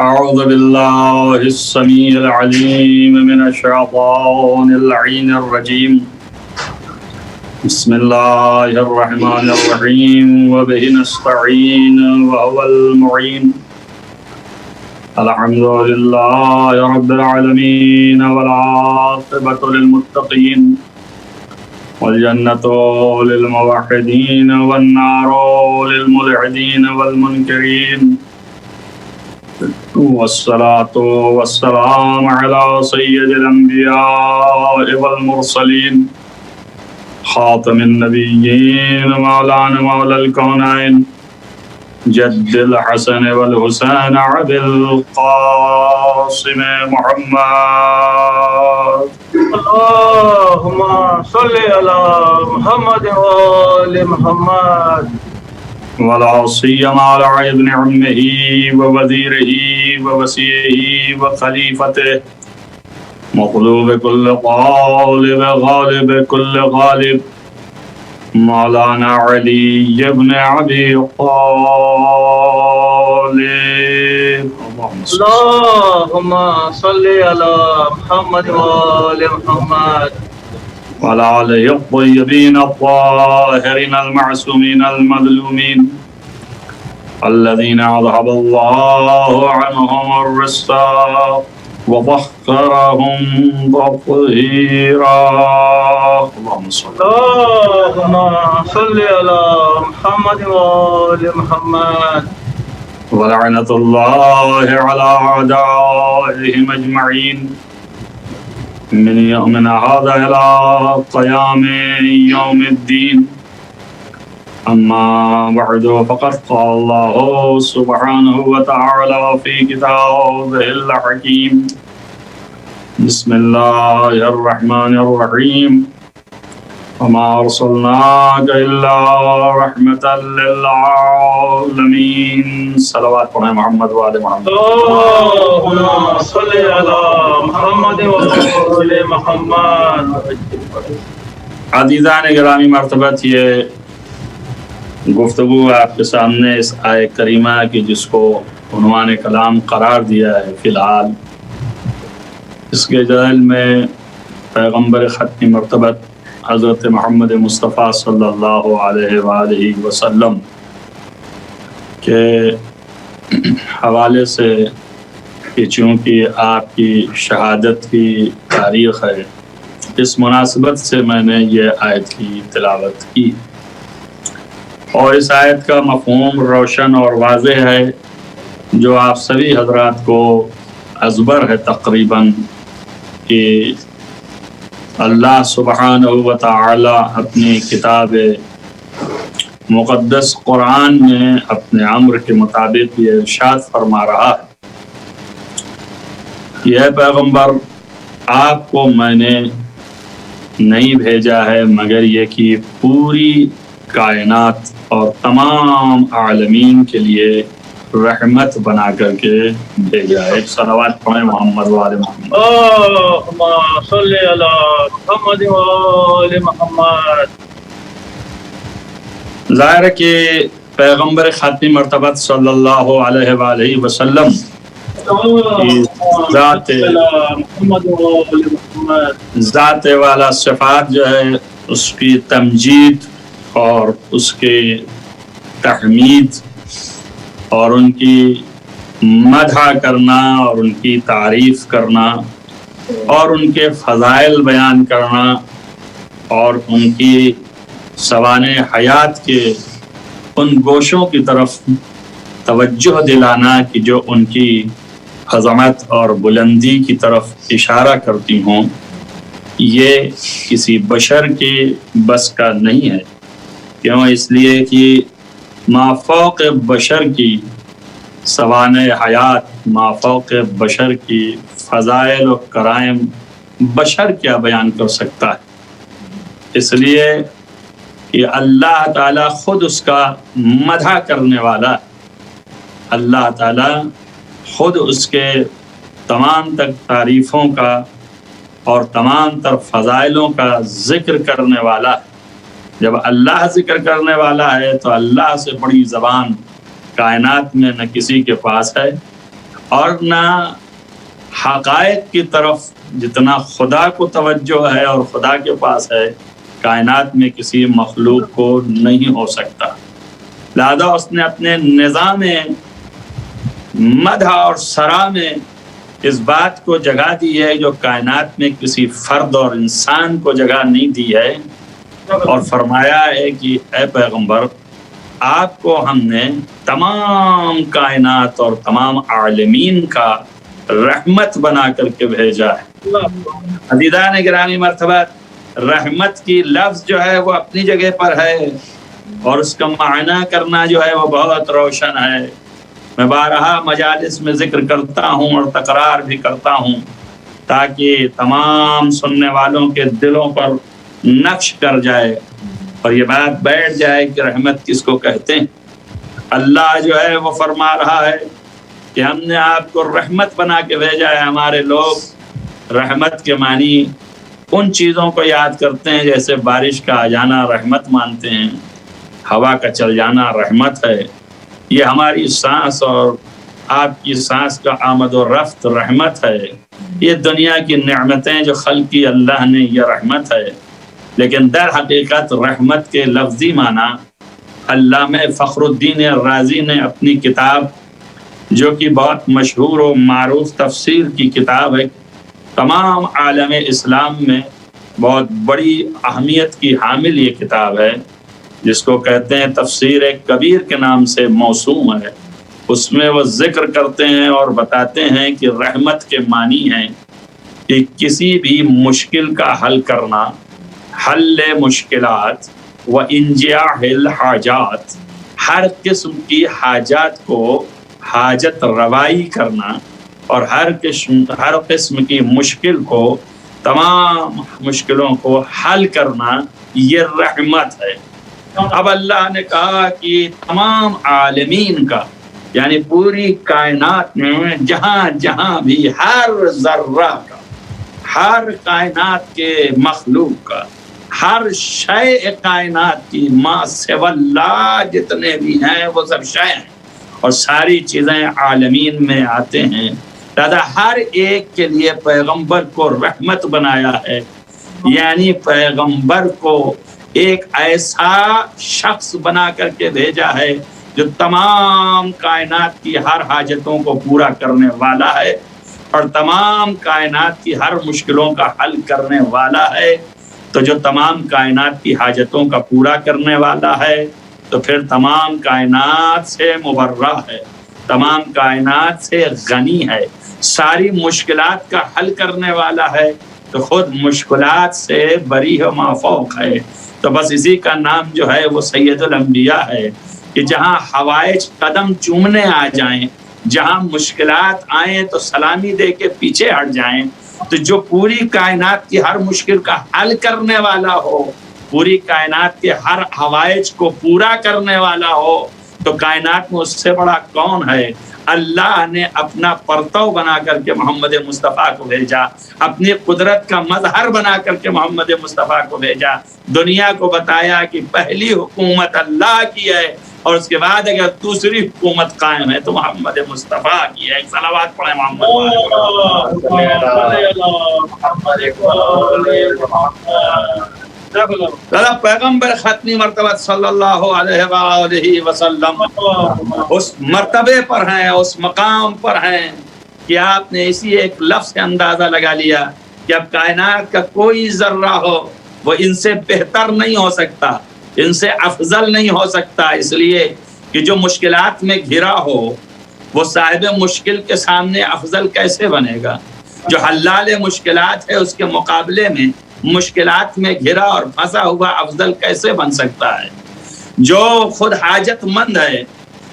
أعوذ بالله السميع العليم من الشيطان اللعين الرجيم بسم الله الرحمن الرحيم وبه نستعين وهو المعين الحمد لله رب العالمين والعاقبة للمتقين والجنة للموحدين والنار للملحدين والمنكرين والصلاة والسلام على سيد الأنبياء والمرسلين خاتم النبيين مولانا مولى الكونين جد الحسن والحسين عبد القاسم محمد اللهم صل على محمد وآل محمد ولا سيما على ابن عمه ووزيره ووصيه وخليفته مغلوب كل غالب غالب كل غالب مولانا علي بن ابي طالب اللهم صل على محمد وآل محمد وعلى آله الطيبين الطاهرين المعصومين المظلومين الذين أذهب الله عنهم الرجس وطهرهم تطهيرا اللهم صل على محمد وآل محمد ولعنة الله على أعدائهم أجمعين من يومنا هذا إلى قيام يوم الدين أما بعد فقد قال الله سبحانه وتعالى في كتابه الحكيم بسم الله الرحمن الرحيم وما أرسلناك إلا رحمة للعالمين صلوات محمد وآل محمد اللهم صل على محمد وآل محمد عزیزان گرامی مرتبت، یہ گفتگو آپ کے سامنے اس آیہ کریمہ کی جس کو عنوان کلام قرار دیا ہے فی الحال، اس کے ذیل میں پیغمبر ختم مرتبت حضرت محمد مصطفیٰ صلی اللہ علیہ وآلہ وسلم کے حوالے سے کہ چونکہ آپ کی شہادت کی تاریخ ہے، اس مناسبت سے میں نے یہ آیت کی تلاوت کی، اور اس آیت کا مفہوم روشن اور واضح ہے جو آپ سبھی حضرات کو ازبر ہے تقریباً، کہ اللہ سبحانہ و تعالی اپنی کتاب مقدس قرآن میں اپنے امر کے مطابق یہ ارشاد فرما رہا ہے، یہ پیغمبر آپ کو میں نے نہیں بھیجا ہے مگر یہ کہ پوری کائنات اور تمام عالمین کے لیے رحمت بنا کر کے بھیجا ہے۔ صلوات پڑھیں محمد وآل محمد۔ اللهم صل على محمد وآل محمد۔ ظاہر ہے کہ پیغمبر خاتم مرتبت صلی اللہ علیہ وآلہ وسلم کی ذات والا صفات جو ہے اس کی تمجید اور اس کے تحمید اور ان کی مدح کرنا اور ان کی تعریف کرنا اور ان کے فضائل بیان کرنا اور ان کی سوانح حیات کے ان گوشوں کی طرف توجہ دلانا کہ جو ان کی عظمت اور بلندی کی طرف اشارہ کرتی ہوں، یہ کسی بشر کے بس کا نہیں ہے۔ کیوں؟ اس لیے کہ مافوق بشر کی سوانح حیات، مافوق بشر کی فضائل و کرائم بشر کیا بیان کر سکتا ہے؟ اس لیے کہ اللہ تعالیٰ خود اس کا مدح کرنے والا ہے، اللہ تعالیٰ خود اس کے تمام تر تعریفوں کا اور تمام تر فضائلوں کا ذکر کرنے والا ہے۔ جب اللہ ذکر کرنے والا ہے تو اللہ سے بڑی زبان کائنات میں نہ کسی کے پاس ہے، اور نہ حقائق کی طرف جتنا خدا کو توجہ ہے اور خدا کے پاس ہے کائنات میں کسی مخلوق کو نہیں ہو سکتا۔ لہذا اس نے اپنے نظام مدح اور ثنا میں اس بات کو جگہ دی ہے جو کائنات میں کسی فرد اور انسان کو جگہ نہیں دی ہے، اور فرمایا ہے کہ اے پیغمبر آپ کو ہم نے تمام کائنات اور تمام عالمین کا رحمت بنا کر کے بھیجا ہے۔ عزیزان گرامی مرتبہ، رحمت کی لفظ جو ہے وہ اپنی جگہ پر ہے اور اس کا معنی کرنا جو ہے وہ بہت روشن ہے۔ میں بارہا مجالس میں ذکر کرتا ہوں اور تکرار بھی کرتا ہوں تاکہ تمام سننے والوں کے دلوں پر نقش کر جائے اور یہ بات بیٹھ جائے کہ رحمت کس کو کہتے ہیں۔ اللہ جو ہے وہ فرما رہا ہے کہ ہم نے آپ کو رحمت بنا کے بھیجا ہے۔ ہمارے لوگ رحمت کے معنی ان چیزوں کو یاد کرتے ہیں جیسے بارش کا آ جانا رحمت مانتے ہیں، ہوا کا چل جانا رحمت ہے، یہ ہماری سانس اور آپ کی سانس کا آمد و رفت رحمت ہے، یہ دنیا کی نعمتیں جو خلق کی اللہ نے یہ رحمت ہے۔ لیکن در حقیقت رحمت کے لفظی معنی علامہ فخر الدین رازی نے اپنی کتاب جو کہ بہت مشہور و معروف تفسیر کی کتاب ہے، تمام عالم اسلام میں بہت بڑی اہمیت کی حامل یہ کتاب ہے جس کو کہتے ہیں تفسیر کبیر کے نام سے موسوم ہے۔ اس میں وہ ذکر کرتے ہیں اور بتاتے ہیں کہ رحمت کے معنی ہیں کہ کسی بھی مشکل کا حل کرنا، حل مشکلات و انجاح الحاجات، ہر قسم کی حاجات کو حاجت روائی کرنا اور ہر قسم کی مشکل کو، تمام مشکلوں کو حل کرنا، یہ رحمت ہے۔ اب اللہ نے کہا کہ تمام عالمین کا یعنی پوری کائنات میں جہاں جہاں بھی ہر ذرہ کا، ہر کائنات کے مخلوق کا، ہر شے کائنات کی ما سوی اللہ جتنے بھی ہیں وہ سب شے ہیں اور ساری چیزیں عالمین میں آتے ہیں۔ لہذا ہر ایک کے لیے پیغمبر کو رحمت بنایا ہے، یعنی پیغمبر کو ایک ایسا شخص بنا کر کے بھیجا ہے جو تمام کائنات کی ہر حاجتوں کو پورا کرنے والا ہے اور تمام کائنات کی ہر مشکلوں کا حل کرنے والا ہے۔ تو جو تمام کائنات کی حاجتوں کا پورا کرنے والا ہے تو پھر تمام کائنات سے مبرہ ہے، تمام کائنات سے غنی ہے، ساری مشکلات کا حل کرنے والا ہے تو خود مشکلات سے بری و مافوق ہے۔ تو بس اسی کا نام جو ہے وہ سید الانبیاء ہے کہ جہاں حوائج قدم چومنے آ جائیں، جہاں مشکلات آئیں تو سلامی دے کے پیچھے ہٹ جائیں، تو جو پوری کائنات کی ہر مشکل کا حل کرنے والا ہو، پوری کائنات کے ہر حوائج کو پورا کرنے والا ہو، تو کائنات میں اس سے بڑا کون ہے؟ اللہ نے اپنا پرتو بنا کر کے محمد مصطفیٰ کو بھیجا، اپنی قدرت کا مظہر بنا کر کے محمد مصطفیٰ کو بھیجا، دنیا کو بتایا کہ پہلی حکومت اللہ کی ہے اور اس کے بعد اگر دوسری حکومت قائم ہے تو محمد مصطفیٰ کی ہے۔ ایک صلوات پڑھیں پیغمبر ختمی مرتبہ صلی اللہ علیہ وآلہ وسلم اس مرتبے پر ہیں، اس مقام پر ہیں کہ آپ نے اسی ایک لفظ سے اندازہ لگا لیا کہ اب کائنات کا کوئی ذرہ ہو وہ ان سے بہتر نہیں ہو سکتا، ان سے افضل نہیں ہو سکتا، اس لیے کہ جو مشکلات میں گھرا ہو وہ صاحب مشکل کے سامنے افضل کیسے بنے گا؟ جو حلال مشکلات ہے اس کے مقابلے میں مشکلات میں گھرا اور پھنسا ہوا افضل کیسے بن سکتا ہے؟ جو خود حاجت مند ہے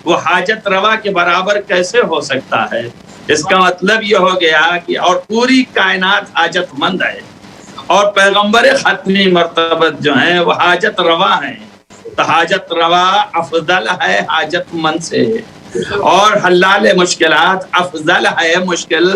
وہ حاجت روا کے برابر کیسے ہو سکتا ہے؟ اس کا مطلب یہ ہو گیا کہ اور پوری کائنات حاجت مند ہے اور پیغمبر ختمی مرتبہ جو ہیں وہ حاجت روا ہیں، تو حاجت روا افضل ہے حاجت مند سے، اور حلال مشکلات افضل ہے مشکل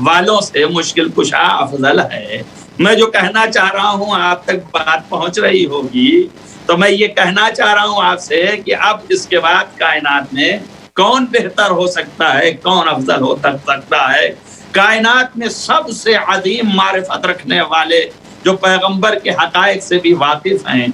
والوں سے، مشکل کشا افضل ہے۔ میں جو کہنا چاہ رہا ہوں آپ تک بات پہنچ رہی ہوگی، تو میں یہ کہنا چاہ رہا ہوں آپ سے کہ اب اس کے بعد کائنات میں کون بہتر ہو سکتا ہے، کون افضل ہو سکتا ہے؟ کائنات میں سب سے عظیم معرفت رکھنے والے جو پیغمبر کے حقائق سے بھی واقف ہیں،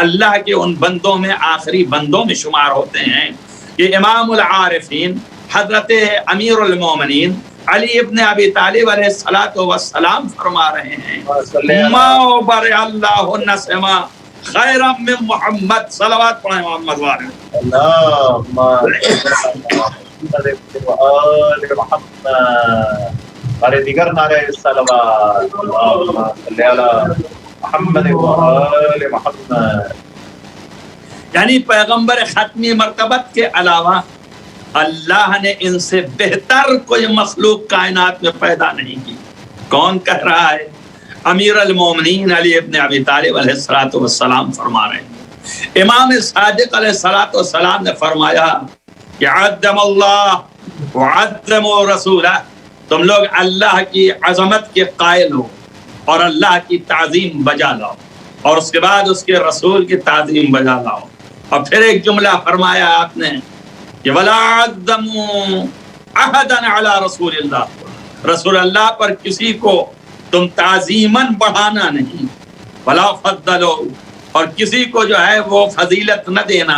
اللہ کے ان بندوں میں آخری بندوں میں شمار ہوتے ہیں کہ امام العارفین حضرت امیر المومنین علی ابن ابی طالب علیہ الصلوۃ والسلام فرما رہے ہیں ما بر اللہ نسما خیر من محمد، صلوات پڑھیں محمد والے اللهم صل على محمد اور دیگر نعرے صلوات اللهم صل على محمد وآل محمد. یعنی پیغمبر ختمی مرتبت کے علاوہ اللہ نے ان سے بہتر کوئی مخلوق کائنات میں پیدا نہیں کی. کون کہہ رہا ہے؟ امیر المومنین علی ابن ابی طالب علیہ الصلوۃ والسلام فرما رہے ہیں. امام صادق علیہ الصلوۃ والسلام نے فرمایا کہ عظم اللہ وعظموا رسولہ، تم لوگ اللہ کی عظمت کے قائل ہو اور اللہ کی تعظیم بجا لاؤ، اور اس کے بعد اس کے رسول کی تعظیم بجا لاؤ. اور پھر ایک جملہ فرمایا آپ نے کہ وَلَا عَظَّمُوا أَحَدًا عَلَى رسول اللہ، رسول اللہ پر کسی کو تم تعظیماً بڑھانا نہیں. وَلَا فَضَّلُوا، اور کسی کو جو ہے وہ فضیلت نہ دینا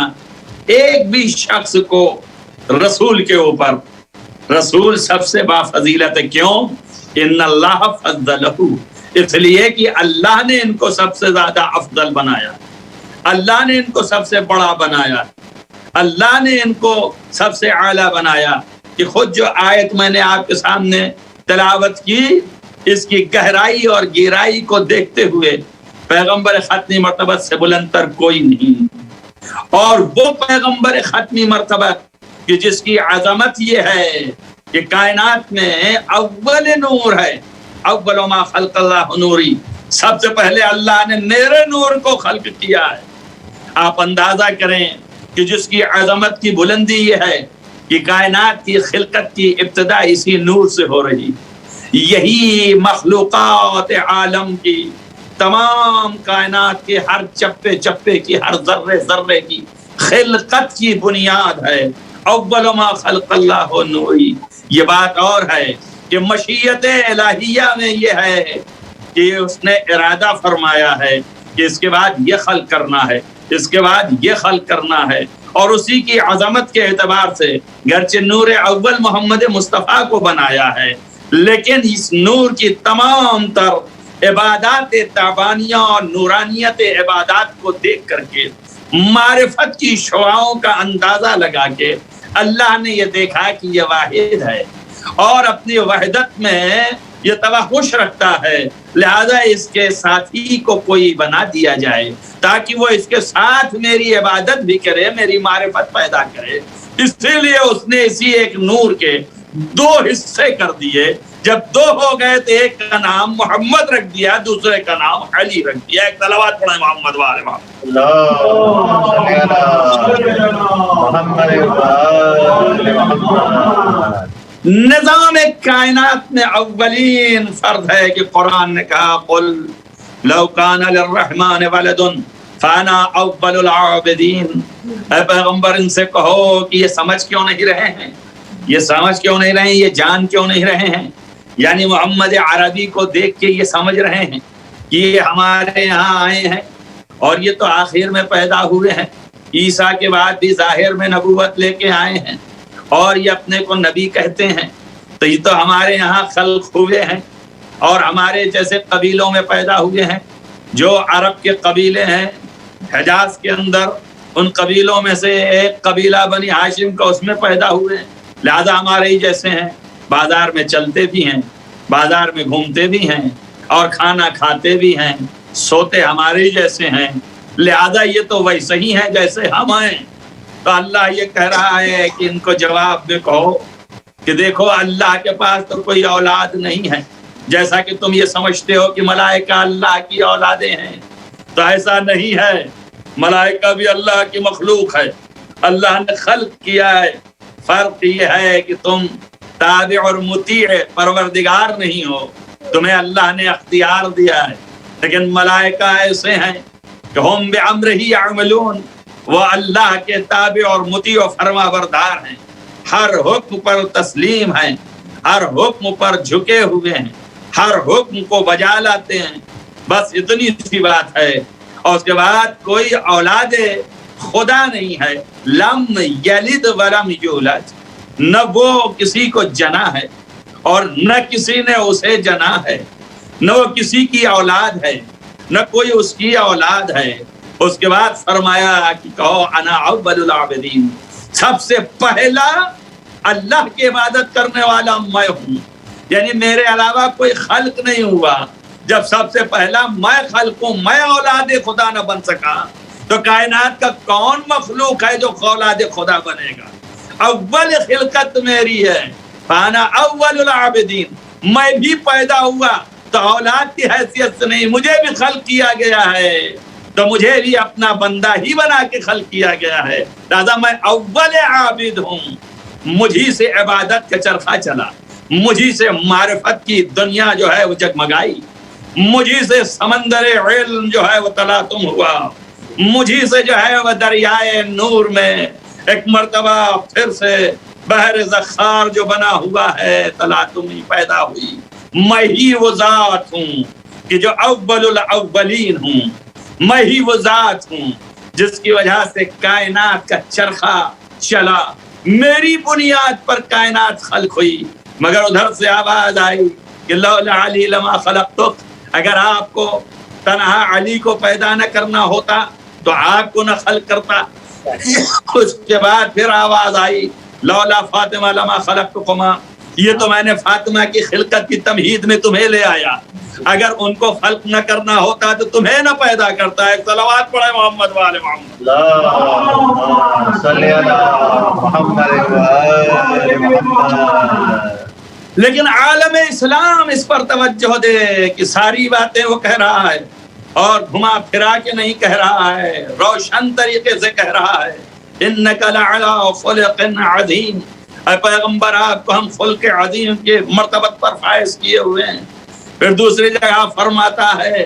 ایک بھی شخص کو رسول کے اوپر. رسول سب سے با فضیلت ہے. کیوں؟ ان اللہ فضلہ، اس لیے کہ اللہ نے ان کو سب سے زیادہ افضل بنایا، اللہ نے ان کو سب سے بڑا بنایا، اللہ نے ان کو سب سے اعلیٰ بنایا. کہ خود جو آیت میں نے آپ کے سامنے تلاوت کی، اس کی گہرائی اور گہرائی کو دیکھتے ہوئے پیغمبر ختمی مرتبت سے بلندتر کوئی نہیں. اور وہ پیغمبر ختمی مرتبت کہ جس کی عظمت یہ ہے کہ کائنات میں اول نور ہے. اول ما خلق اللہ نوری، سب سے پہلے اللہ نے میرے نور کو خلق کیا ہے. آپ اندازہ کریں کہ جس کی عظمت کی بلندی یہ ہے کہ کائنات کی خلقت کی ابتدا اسی نور سے ہو رہی. یہی مخلوقات عالم کی، تمام کائنات کے ہر چپے چپے کی، ہر ذرے ذرے کی خلقت کی بنیاد ہے. اول ما خلق اللہ نوری. یہ بات اور ہے کہ مشیت الہیہ میں یہ ہے کہ اس نے ارادہ فرمایا ہے کہ اس کے بعد یہ خلق کرنا ہے، اس کے بعد یہ خلق کرنا ہے. اور اسی کی عظمت کے اعتبار سے گرچہ نور اول محمد مصطفیٰ کو بنایا ہے، لیکن اس نور کی تمام تر عبادات تابانیہ اور نورانیت عبادات کو دیکھ کر کے، معرفت کی شعاعوں کا اندازہ لگا کے اللہ نے یہ دیکھا کہ یہ واحد ہے اور اپنی وحدت میں یہ توحش رکھتا ہے، لہذا اس کے ساتھی کو کوئی بنا دیا جائے تاکہ وہ اس کے ساتھ میری عبادت بھی کرے، میری معرفت پیدا کرے. اسی لیے اس نے اسی ایک نور کے دو حصے کر دیے. جب دو ہو گئے تو ایک کا نام محمد رکھ دیا، دوسرے کا نام علی رکھ دیا. ایک تلاوت پڑھیں محمد والے نظام کائنات میں اولین فرد ہے کہ قرآن نے کہا قل لو کان للرحمن ولد فانا اول العابدین. اے پیغمبر ان سے کہو کہ یہ سمجھ کیوں نہیں رہے ہیں، یہ سمجھ کیوں نہیں رہے ہیں، یہ جان کیوں نہیں رہے ہیں. یعنی محمد عربی کو دیکھ کے یہ سمجھ رہے ہیں کہ یہ ہمارے یہاں آئے ہیں اور یہ تو آخر میں پیدا ہوئے ہیں، عیسیٰ کے بعد بھی ظاہر میں نبوت لے کے آئے ہیں اور یہ اپنے کو نبی کہتے ہیں، تو یہ تو ہمارے یہاں خلق ہوئے ہیں اور ہمارے جیسے قبیلوں میں پیدا ہوئے ہیں. جو عرب کے قبیلے ہیں حجاز کے اندر، ان قبیلوں میں سے ایک قبیلہ بنی ہاشم کا اس میں پیدا ہوئے ہیں، لہذا ہمارے ہی جیسے ہیں، بازار میں چلتے بھی ہیں، بازار میں گھومتے بھی ہیں اور کھانا کھاتے بھی ہیں، سوتے ہمارے ہی جیسے ہیں، لہذا یہ تو ویسے ہی ہیں جیسے ہم ہیں. تو اللہ یہ کہہ رہا ہے کہ ان کو جواب میں کہو کہ دیکھو اللہ کے پاس تو کوئی اولاد نہیں ہے، جیسا کہ تم یہ سمجھتے ہو کہ ملائکہ اللہ کی اولادیں ہیں، تو ایسا نہیں ہے. ملائکہ بھی اللہ کی مخلوق ہے، اللہ نے خلق کیا ہے. فرق یہ ہے کہ تم تابع اور مطیع پروردگار نہیں ہو، تمہیں اللہ نے اختیار دیا ہے. لیکن ملائکہ ایسے ہیں کہ ہم بِأَمْرِهِ يَعْمَلُونَ، وہ اللہ کے تابع اور مطیع و فرما بردار ہیں. ہر حکم پر تسلیم ہیں، ہر حکم پر جھکے ہوئے ہیں، ہر حکم کو بجا لاتے ہیں. بس اتنی سی بات ہے. اور اس کے بعد کوئی اولاد خدا نہیں ہے. لم یلد ولم یولد، نہ وہ کسی کو جنا ہے اور نہ کسی نے اسے جنا ہے، نہ وہ کسی کی اولاد ہے نہ کوئی اس کی اولاد ہے. اس کے بعد فرمایا کہ کہو انا اول العابدین، سب سے پہلا اللہ کی عبادت کرنے والا میں ہوں. یعنی میرے علاوہ کوئی خلق نہیں ہوا. جب سب سے پہلا میں خلق ہوں، میں اولاد خدا نہ بن سکا تو کائنات کا کون مخلوق ہے جو اولاد خدا بنے گا؟ اول خلقت میری ہے. فانا اول العابدین، میں بھی پیدا ہوا تو اولاد کی حیثیت سے نہیں، مجھے بھی خلق کیا گیا ہے تو مجھے بھی اپنا بندہ ہی بنا کے خلق کیا گیا ہے. لہذا میں اول عابد ہوں. مجھی سے عبادت کا چرخہ چلا، مجھی سے معرفت کی دنیا جو ہے وہ جگمگائی، مجھی سے سمندر علم جو ہے وہ تلاطم ہوا، مجھی سے جو ہے وہ دریائے نور میں ایک مرتبہ پھر سے بحر زخار جو بنا ہوا ہے تلاطمی پیدا ہوئی. میں ہی وہ ذات ہوں کہ جو اول الاولین ہوں. میں ہی وہ ذات ہوں جس کی وجہ سے کائنات کا چرخہ چلا. میری بنیاد پر کائنات خلق ہوئی. مگر ادھر سے آواز آئی کہ لولا علی لما خلقتک، اگر آپ کو تنہا علی کو پیدا نہ کرنا ہوتا تو آپ کو نہ خلق کرتا. اس کے بعد پھر آواز آئی لولا فاطمہ لما خلقتکما، یہ تو میں نے فاطمہ کی خلقت کی تمہید میں تمہیں لے آیا. اگر ان کو خلق نہ کرنا ہوتا تو تمہیں نہ پیدا کرتا. ایک صلوات پڑھے محمد والے محمد. اللہم صلی علی محمد وآل محمد. لیکن عالم اسلام اس پر توجہ دے کہ ساری باتیں وہ کہہ رہا ہے اور گھما پھرا کے نہیں کہہ رہا ہے، روشن طریقے سے کہہ رہا ہے. انک لعلی خلق عظیم، اے پیغمبر آپ کو ہم خلق عظیم کے مرتبت پر فائز کیے ہوئے ہیں. پھر دوسری جگہ فرماتا ہے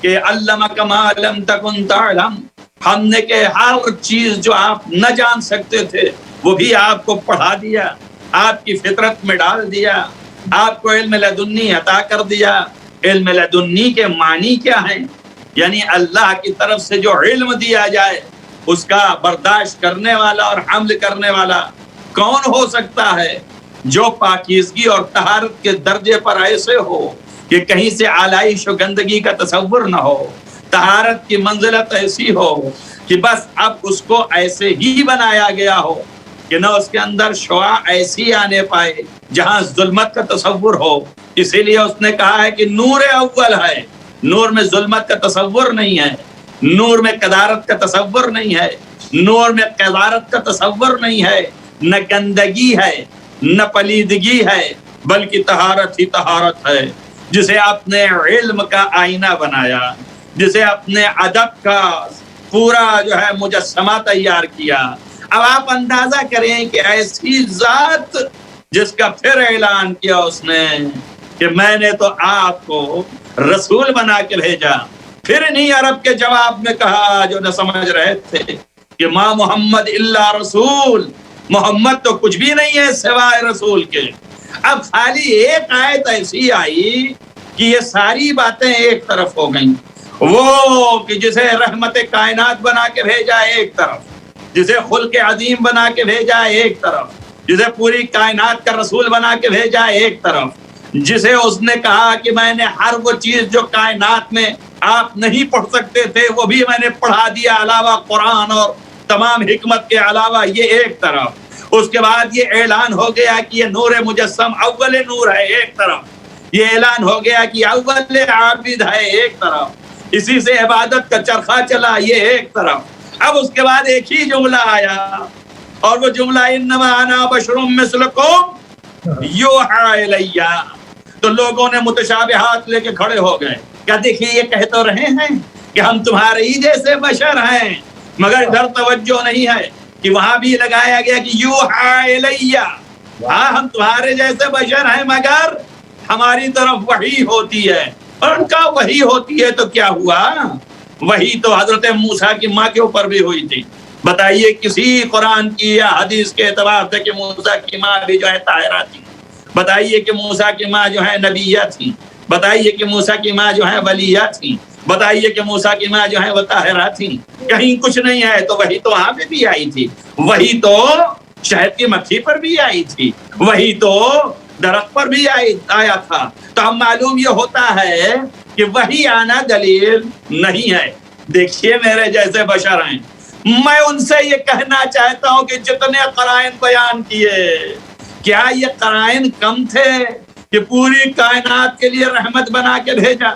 کہ علمک ما لم تکن تعلم، ہم نے کہ ہر چیز جو آپ نہ جان سکتے تھے وہ بھی آپ کو پڑھا دیا، آپ کی فطرت میں ڈال دیا، آپ کو علم لدنی عطا کر دیا. علم لدنی کے معنی کیا ہیں؟ یعنی اللہ کی طرف سے جو علم دیا جائے اس کا برداشت کرنے والا اور حمل کرنے والا کون ہو سکتا ہے؟ جو پاکیزگی اور طہارت کے درجے پر ایسے ہو کہ کہیں سے آلائش و گندگی کا تصور نہ ہو، طہارت کی منزلت ایسی ہو کہ بس اب اس کو ایسے ہی بنایا گیا ہو کہ نہ اس کے اندر شعاع ایسی آنے پائے جہاں ظلمت کا تصور ہو. اسی لیے اس نے کہا ہے کہ نور اول ہے. نور میں ظلمت کا تصور نہیں ہے، نور میں قدارت کا تصور نہیں ہے، نور میں قذارت کا تصور نہیں ہے، نہ گندگی ہے نہ پلیدگی ہے، بلکہ طہارت ہی طہارت ہے. جسے اپنے علم کا آئینہ بنایا، جسے اپنے ادب کا پورا جو ہے مجسمہ تیار کیا. اب آپ اندازہ کریں کہ ایسی ذات جس کا پھر اعلان کیا اس نے کہ میں نے تو آپ کو رسول بنا کے بھیجا. پھر انہی عرب کے جواب میں کہا جو نہ سمجھ رہے تھے کہ ما محمد الا رسول، محمد تو کچھ بھی نہیں ہے سوائے رسول کے. اب خالی ایک آیت ایسی آئی کہ یہ ساری باتیں ایک طرف ہو گئیں. وہ کہ جسے رحمت کائنات بنا کے بھیجا ایک طرف، جسے خلق عظیم بنا کے بھیجا ایک طرف، جسے پوری کائنات کا رسول بنا کے بھیجا ایک طرف، جسے اس نے کہا کہ میں نے ہر وہ چیز جو کائنات میں آپ نہیں پڑھ سکتے تھے وہ بھی میں نے پڑھا دیا، علاوہ قرآن اور تمام حکمت کے علاوہ، یہ ایک طرف. اس کے بعد یہ اعلان ہو گیا کہ یہ نور مجسم اول نور ہے ایک طرف، یہ اعلان ہو گیا کہ اول عابد ہے ایک طرف، اسی سے عبادت کا چرخہ چلا یہ ایک طرف. اب اس کے بعد ایک ہی جملہ آیا اور وہ جملہ انما انا بشر مثلکم یوحی الی. تو لوگوں نے متشابہات لے کے کھڑے ہو گئے. کیا دیکھیے یہ کہہ تو رہے ہیں کہ ہم تمہارے ہی جیسے بشر ہیں، مگر ادھر توجہ نہیں ہے کہ وہاں بھی لگایا گیا کہ یوحی الی، ہاں ہم تمہارے جیسے بشر ہیں مگر ہماری طرف وحی ہوتی ہے. اور ان کا وحی ہوتی ہے تو کیا ہوا؟ وحی تو حضرت موسیٰ کی ماں کے اوپر بھی ہوئی تھی، بتائیے کسی قرآن کی یا حدیث کے اعتبار سے کہ موسیٰ کی ماں بھی جو ہے طاہرہ تھی؟ بتائیے کہ موسیٰ کی ماں جو ہے نبیہ تھی؟ بتائیے کہ موسیٰ کی ماں جو ہے ولیہ تھی؟ بتائیے کہ موسیٰ کی ماں جو ہے وہ طاہرہ تھی؟ کہیں کچھ نہیں ہے. تو وہی تو وہاں پہ بھی آئی تھی, وہی تو شہد کی مکھی پر بھی آئی تھی, وہی تو درخت پر بھی آیا تھا. تو ہم معلوم یہ ہوتا ہے کہ وہی آنا دلیل نہیں ہے. دیکھیے میرے جیسے بشر ہیں, میں ان سے یہ کہنا چاہتا ہوں کہ جتنے قرائن بیان کیے, کیا یہ قرائن کم تھے کہ پوری کائنات کے لیے رحمت بنا کے بھیجا,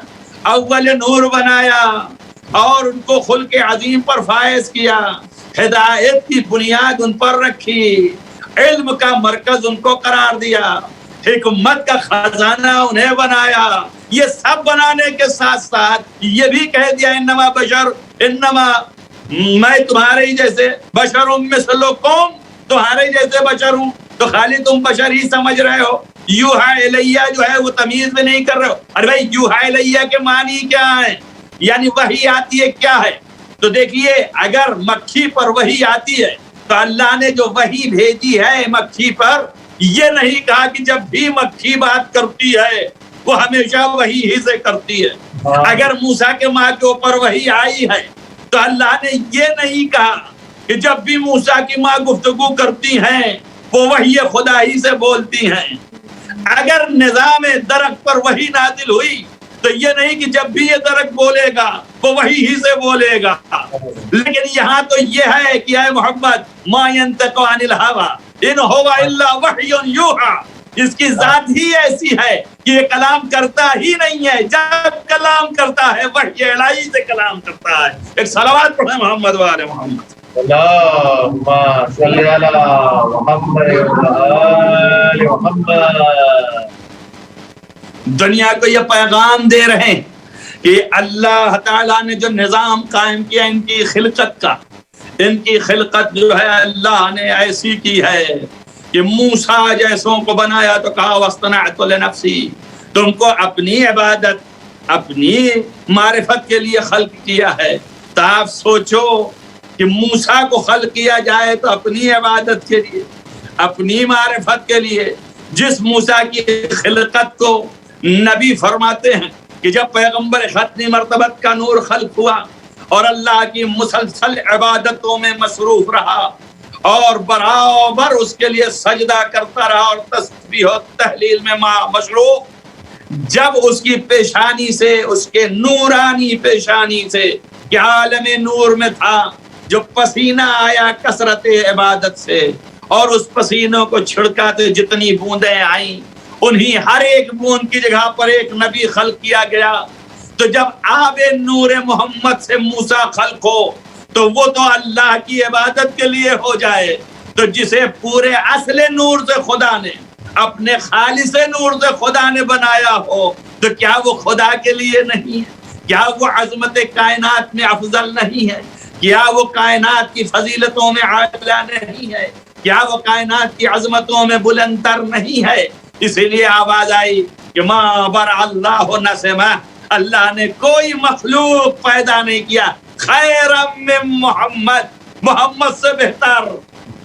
اول نور بنایا اور ان کو خلق عظیم پر فائز کیا, ہدایت کی بنیاد ان پر رکھی, علم کا مرکز ان کو قرار دیا, حکمت کا خزانہ انہیں بنایا. یہ سب بنانے کے ساتھ ساتھ یہ بھی کہہ دیا انما بشر, انما میں تمہارے ہی جیسے بشر مثلکم, تمہارے جیسے بشر ہوں. تو خالی تم بشر ہی سمجھ رہے ہو, یوحا الیہ جو ہے وہ تمیز بھی نہیں کر رہے ہو. ارے بھائی یوحا الیہ کے معنی کیا ہے, یعنی وحی آتی ہے کیا ہے؟ تو دیکھیے اگر مکھی پر وحی آتی ہے تو اللہ نے جو وحی بھیجی ہے مکھی پر, یہ نہیں کہا کہ جب بھی مکھی بات کرتی ہے وہ ہمیشہ وحی ہی سے کرتی ہے. اگر موسیٰ کے ماں کے اوپر وحی آئی ہے تو اللہ نے یہ نہیں کہا کہ جب بھی موسیٰ کی ماں گفتگو کرتی ہیں وہ وحی خدا ہی سے بولتی ہیں. اگر نظام درخت پر وحی نازل ہوئی تو یہ نہیں کہ جب بھی یہ درخت بولے گا وہ وحی ہی سے بولے گا. لیکن یہاں تو یہ ہے کہ اے محمد ما ينطق عن الهوى ان هو الا وحی یوحى, اس کی ذات ہی ایسی ہے کہ یہ کلام کرتا ہی نہیں ہے, جب کلام کرتا ہے وحی الہی سے کلام کرتا ہے. ایک صلوات پڑھیں محمد وآل محمد. اللہم صلی علی محمد وآل محمد. دنیا کو یہ پیغام دے رہے ہیں کہ اللہ تعالیٰ نے جو نظام قائم کیا ان کی خلقت کا, ان کی خلقت جو ہے اللہ نے ایسی کی ہے کہ موسیٰ جیسوں کو بنایا تو کہا واصطنعت لنفسی, تم کو اپنی عبادت, اپنی معرفت کے لیے خلق کیا ہے. تو آپ سوچو کہ موسیٰ کو خلق کیا جائے تو اپنی عبادت کے لیے, اپنی معرفت کے لیے. جس موسیٰ کی خلقت کو نبی فرماتے ہیں کہ جب پیغمبر ختمی مرتبت کا نور خلق ہوا اور اللہ کی مسلسل عبادتوں میں مصروف رہا اور برابر اس کے لیے سجدہ کرتا رہا اور تسبیح و تحلیل میں مشروف, جب اس کی پیشانی سے, اس کے نورانی پیشانی سے کہ عالم نور میں تھا, جو پسینہ آیا کثرت عبادت سے اور اس پسینوں کو چھڑکا تو جتنی بوندیں آئیں انہی ہر ایک بوند کی جگہ پر ایک نبی خلق کیا گیا. تو جب آب نور محمد سے موسیٰ خلق ہو تو وہ تو اللہ کی عبادت کے لیے ہو جائے. تو جسے پورے اصل نور سے خدا نے, اپنے خالص نور سے خدا نے بنایا ہو تو کیا وہ خدا کے لیے نہیں ہے؟ کیا وہ عظمت کائنات میں افضل نہیں ہے؟ کیا وہ کائنات کی فضیلتوں میں اعلیٰ نہیں ہے؟ کیا وہ کائنات کی عظمتوں میں بلند تر نہیں ہے؟ اسی لیے آواز آئی کہ ما برع اللہ نسمہ, اللہ نے کوئی مخلوق پیدا نہیں کیا خیر من محمد, محمد سے بہتر.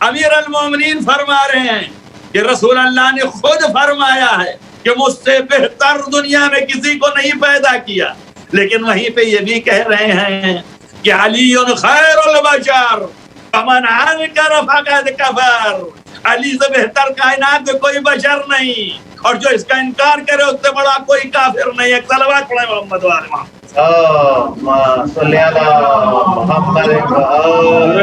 امیر المومنین فرما رہے ہیں کہ رسول اللہ نے خود فرمایا ہے کہ مجھ سے بہتر دنیا میں کسی کو نہیں پیدا کیا. لیکن وہیں پہ یہ بھی کہہ رہے ہیں کہ علی خیر البشر فمن انکر فقد کفر, علی سے بہتر کائنات میں کوئی بشر نہیں اور جو اس کا انکار کرے اس سے بڑا کوئی کافر نہیں. ایک صلوات پڑھیں محمد وآل محمد. صلی علی محمد وآل.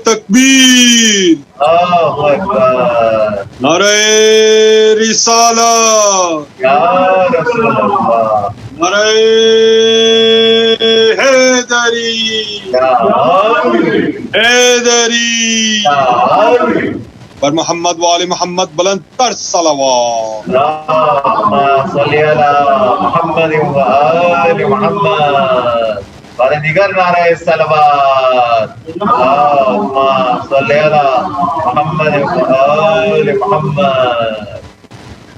تکبیر, اللہ اکبر, نعرہ رسالت, یا رسول اللہ, نعرہ حیدری, یا علی, حیدری یا علی. پر محمد وآل محمد بلند تر صلوات. اللہم صلی علی محمد وآل محمد. اور دیگر نعرہ صلوات. اللہم صلی علی محمد وآل محمد.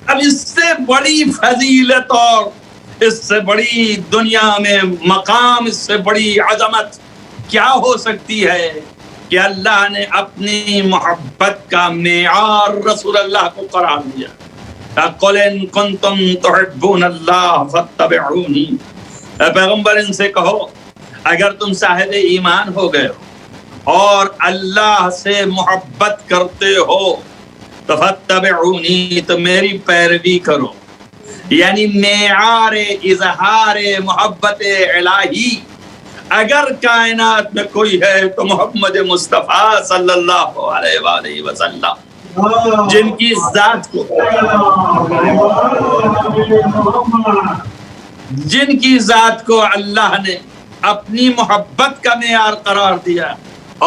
اب اس سے بڑی فضیلت اور اس سے بڑی دنیا میں مقام, اس سے بڑی عظمت کیا ہو سکتی ہے کہ اللہ نے اپنی محبت کا معیار رسول اللہ کو قرار دیا؟ قُلْ إِن كُنتُمْ تُحِبُّونَ اللَّهَ فَاتَّبِعُونِي، اے پیغمبر ان سے کہو اگر تم صاحب ایمان ہو گئے ہو اور اللہ سے محبت کرتے ہو تو فَاتَّبِعُونِی، تو میری پیروی کرو۔ یعنی معیار اظہار محبت الہی اگر کائنات میں کوئی ہے تو محمد مصطفیٰ صلی اللہ علیہ وآلہ وسلم، جن کی ذات کو اللہ نے اپنی محبت کا معیار قرار دیا،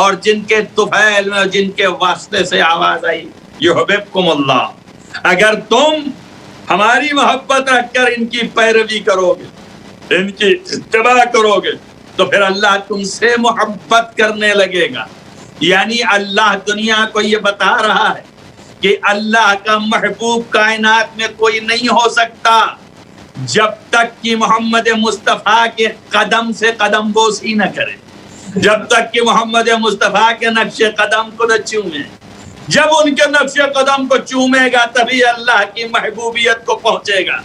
اور جن کے طفیل میں جن کے واسطے سے آواز آئی یحببکم اللہ۔ اگر تم ہماری محبت رکھ کر ان کی پیروی کرو گے، ان کی اتباع کرو گے، تو پھر اللہ تم سے محبت کرنے لگے گا۔ یعنی اللہ دنیا کو یہ بتا رہا ہے کہ اللہ کا محبوب کائنات میں کوئی نہیں ہو سکتا جب تک کہ محمد مصطفیٰ کے قدم سے قدم بوسی نہ کرے، جب تک کہ محمد مصطفیٰ کے نقش قدم کو نہ چومے۔ جب ان کے نقش قدم کو چومے گا تبھی اللہ کی محبوبیت کو پہنچے گا۔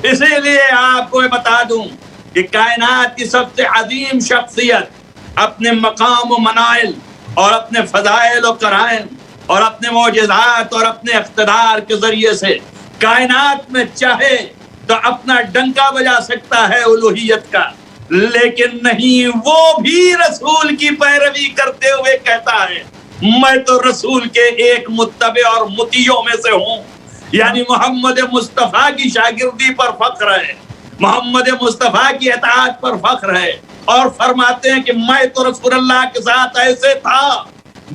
اسی لیے آپ کو بتا دوں کہ کائنات کی سب سے عظیم شخصیت اپنے مقام و منائل اور اپنے فضائل و کرائم اور اپنے معجزات اور اپنے اقتدار کے ذریعے سے کائنات میں چاہے تو اپنا ڈنکا بجا سکتا ہے الوہیت کا، لیکن نہیں، وہ بھی رسول کی پیروی کرتے ہوئے کہتا ہے میں تو رسول کے ایک متبع اور مطیعوں میں سے ہوں۔ یعنی محمد مصطفیٰ کی شاگردی پر فخر ہے، محمد مصطفیٰ کی اطاعت پر فخر ہے، اور فرماتے ہیں کہ میں تو رسول اللہ کے ساتھ ایسے تھا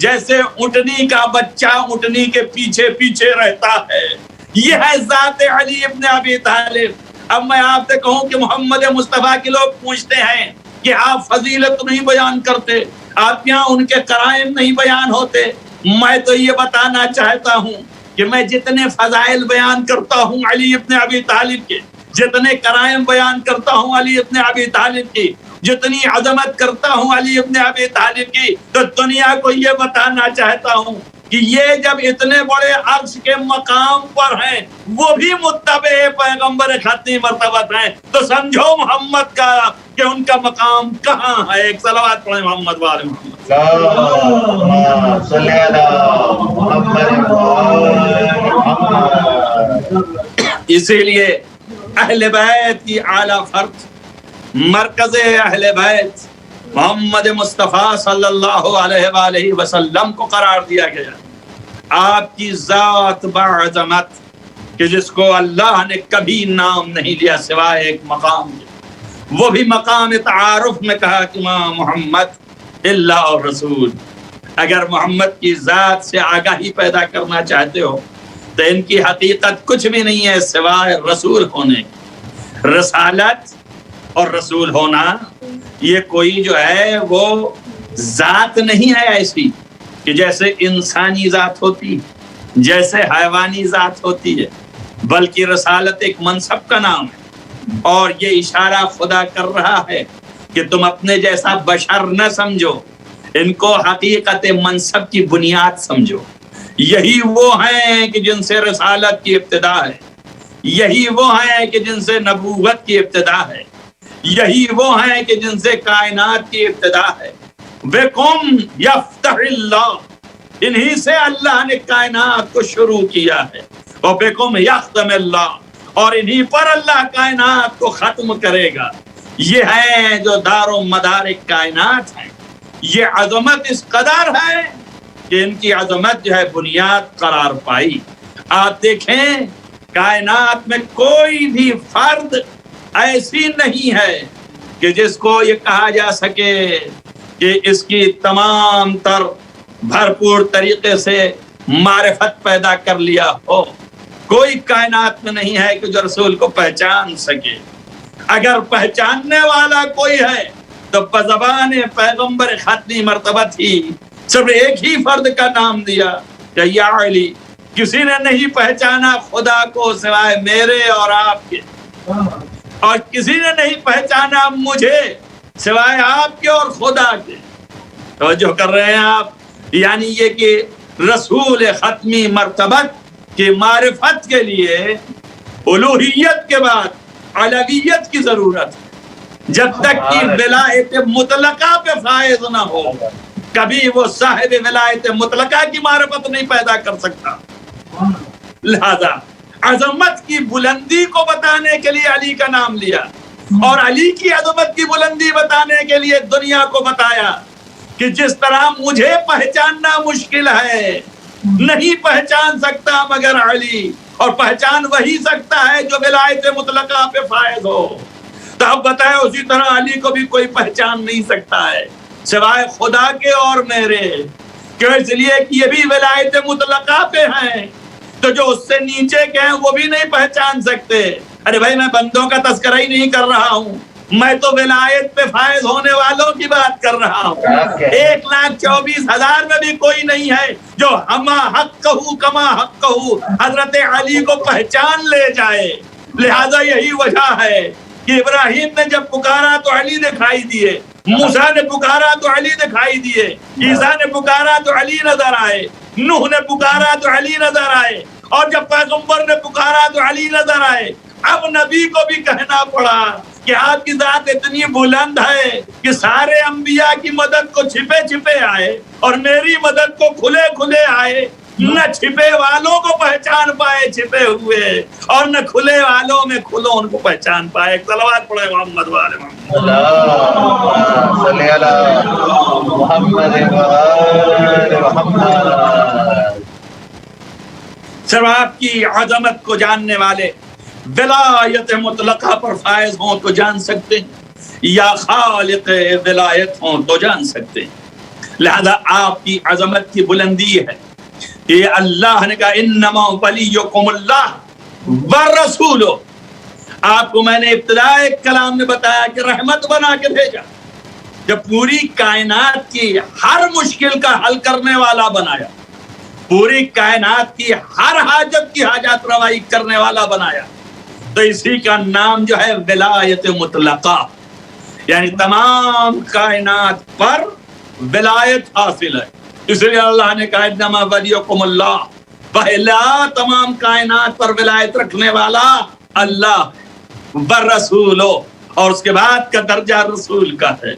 جیسے اونٹنی کا بچہ اونٹنی کے پیچھے پیچھے رہتا ہے۔ یہ ہے ذات علی ابن ابی طالب۔ اب میں آپ سے کہوں کہ محمد مصطفیٰ کے لوگ پوچھتے ہیں کہ آپ فضیلت نہیں بیان کرتے، آپ یہاں ان کے کرائم نہیں بیان ہوتے۔ میں تو یہ بتانا چاہتا ہوں کہ میں جتنے فضائل بیان کرتا ہوں علی ابن ابی طالب کے، جتنے کرائم بیان کرتا ہوں علی ابن ابی طالب کی، جتنی عظمت کرتا ہوں علی ابن ابی طالب کی، تو دنیا کو یہ بتانا چاہتا ہوں کہ یہ جب اتنے بڑے عرش کے مقام پر ہیں، وہ بھی متبع پیغمبر ختمی مرتبت ہیں، تو سمجھو محمد کا کہ ان کا مقام کہاں ہے۔ ایک صلوات پڑھیں محمد والے محمد۔ اللہم صلی علی محمد محمد۔ اسی لیے اہل بیت کی اعلیٰ فرد، مرکز اہل بیت محمد مصطفیٰ صلی اللہ علیہ وآلہ وسلم کو قرار دیا گیا۔ آپ کی ذات بعظمت کہ جس کو اللہ نے کبھی نام نہیں لیا سوائے ایک مقام کے، وہ بھی مقام تعارف میں کہا کہ ما محمد الا رسول۔ اگر محمد کی ذات سے آگاہی پیدا کرنا چاہتے ہو تو ان کی حقیقت کچھ بھی نہیں ہے سوائے رسول ہونے کی۔ رسالت اور رسول ہونا یہ کوئی جو ہے وہ ذات نہیں ہے ایسی کہ جیسے انسانی ذات ہوتی، جیسے حیوانی ذات ہوتی ہے، بلکہ رسالت ایک منصب کا نام ہے، اور یہ اشارہ خدا کر رہا ہے کہ تم اپنے جیسا بشر نہ سمجھو، ان کو حقیقت منصب کی بنیاد سمجھو۔ یہی وہ ہیں کہ جن سے رسالت کی ابتدا ہے، یہی وہ ہیں کہ جن سے نبوت کی ابتدا ہے، یہی وہ ہیں کہ جن سے کائنات کی ابتدا ہے۔ بِكُمْ يَفْتَحِ اللَّهُ، انہی سے اللہ نے کائنات کو شروع کیا ہے، اور بِكُمْ يَخْتَمِ اللَّهُ، اور انہی پر اللہ کائنات کو ختم کرے گا۔ یہ ہے جو دار و مدار کائنات ہیں۔ یہ عظمت اس قدر ہے کہ ان کی عظمت جو ہے بنیاد قرار پائی۔ آپ دیکھیں کائنات میں کوئی بھی فرد ایسی نہیں ہے کہ جس کو یہ کہا جا سکے کہ اس کی تمام تر بھرپور طریقے سے معرفت پیدا کر لیا ہو۔ کوئی کائنات میں نہیں ہے کہ جو رسول کو پہچان سکے۔ اگر پہچاننے والا کوئی ہے تو بزبان پیغمبر ختمی مرتبت ہی صرف ایک ہی فرد کا نام دیا کہ یا علی۔ کسی نے نہیں پہچانا خدا کو سوائے میرے اور آپ کے، اور کسی نے نہیں پہچانا مجھے سوائے آپ کے اور خدا کے۔ توجہ کر رہے ہیں آپ؟ یعنی یہ کہ رسول ختمی مرتبت کی معرفت کے لیے الوہیت کے بعد علویت کی ضرورت ہے. جب تک کہ ولایت مطلقہ پہ فائز نہ ہو کبھی وہ صاحب ولایت مطلقہ کی معرفت نہیں پیدا کر سکتا. لہذا عظمت کی بلندی کو بتانے کے لیے علی کا نام لیا اور علی کی عظمت کی بلندی بتانے کے لیے دنیا کو بتایا کہ جس طرح مجھے پہچاننا مشکل ہے نہیں پہچان سکتا مگر علی، اور پہچان وہی سکتا ہے جو ولایت مطلقہ پہ فائز ہو. تو اب بتائے اسی طرح علی کو بھی کوئی پہچان نہیں سکتا ہے سوائے خدا کے اور میرے، کیوں؟ اس لیے کہ یہ بھی ولایت مطلقہ پہ ہیں، تو جو اس سے نیچے کے ہیں وہ بھی نہیں پہچان سکتے. ارے بھائی میں بندوں کا تذکرہ ہی نہیں کر رہا ہوں، میں تو ولایت پہ فائز ہونے والوں کی بات کر رہا ہوں. 1,24,000 میں بھی کوئی نہیں ہے جو ہما حق کہو کما حق کہو حضرت علی کو پہچان لے جائے. لہذا یہی وجہ ہے کہ ابراہیم نے جب پکارا تو علی دکھائی دیے، موسیٰ نے پکارا تو علی دکھائی دیے، عیسیٰ نے پکارا تو علی نظر آئے، نوح نے پکارا تو علی نظر آئے، اور جب پیغمبر نے پکارا تو علی نظر آئے. اب نبی کو بھی کہنا پڑا کہ آپ کی ذات اتنی بلند ہے کہ سارے انبیاء کی مدد کو چھپے چھپے آئے اور میری مدد کو کھلے کھلے آئے. نہ چھپے والوں کو پہچان پائے چھپے ہوئے، اور نہ کھلے والوں میں کھلوں ان کو پہچان پائے. صلوات پڑھے محمد والے محمد. اللهم صل على محمد وآل محمد. صرف آپ کی عظمت کو جاننے والے ولایت مطلقہ پر فائز ہوں تو جان سکتے ہیں، یا خالق ولایت ہوں تو جان سکتے ہیں. لہذا آپ کی عظمت کی بلندی ہے کہ اللہ نے کہا انما ولیکم اللہ والرسول. آپ کو میں نے ابتدائی کلام میں بتایا کہ رحمت بنا کے بھیجا، جب پوری کائنات کی ہر مشکل کا حل کرنے والا بنایا، پوری کائنات کی ہر حاجت کی حاجت روائی کرنے والا بنایا، تو اسی کا نام جو ہے ولایت مطلقہ، یعنی تمام کائنات پر ولایت حاصل ہے. اس لیے اللہ نے کہا انما ولیکم اللہ، پہلا تمام کائنات پر ولایت رکھنے والا اللہ، والرسول، اور اس کے بعد کا درجہ رسول کا ہے.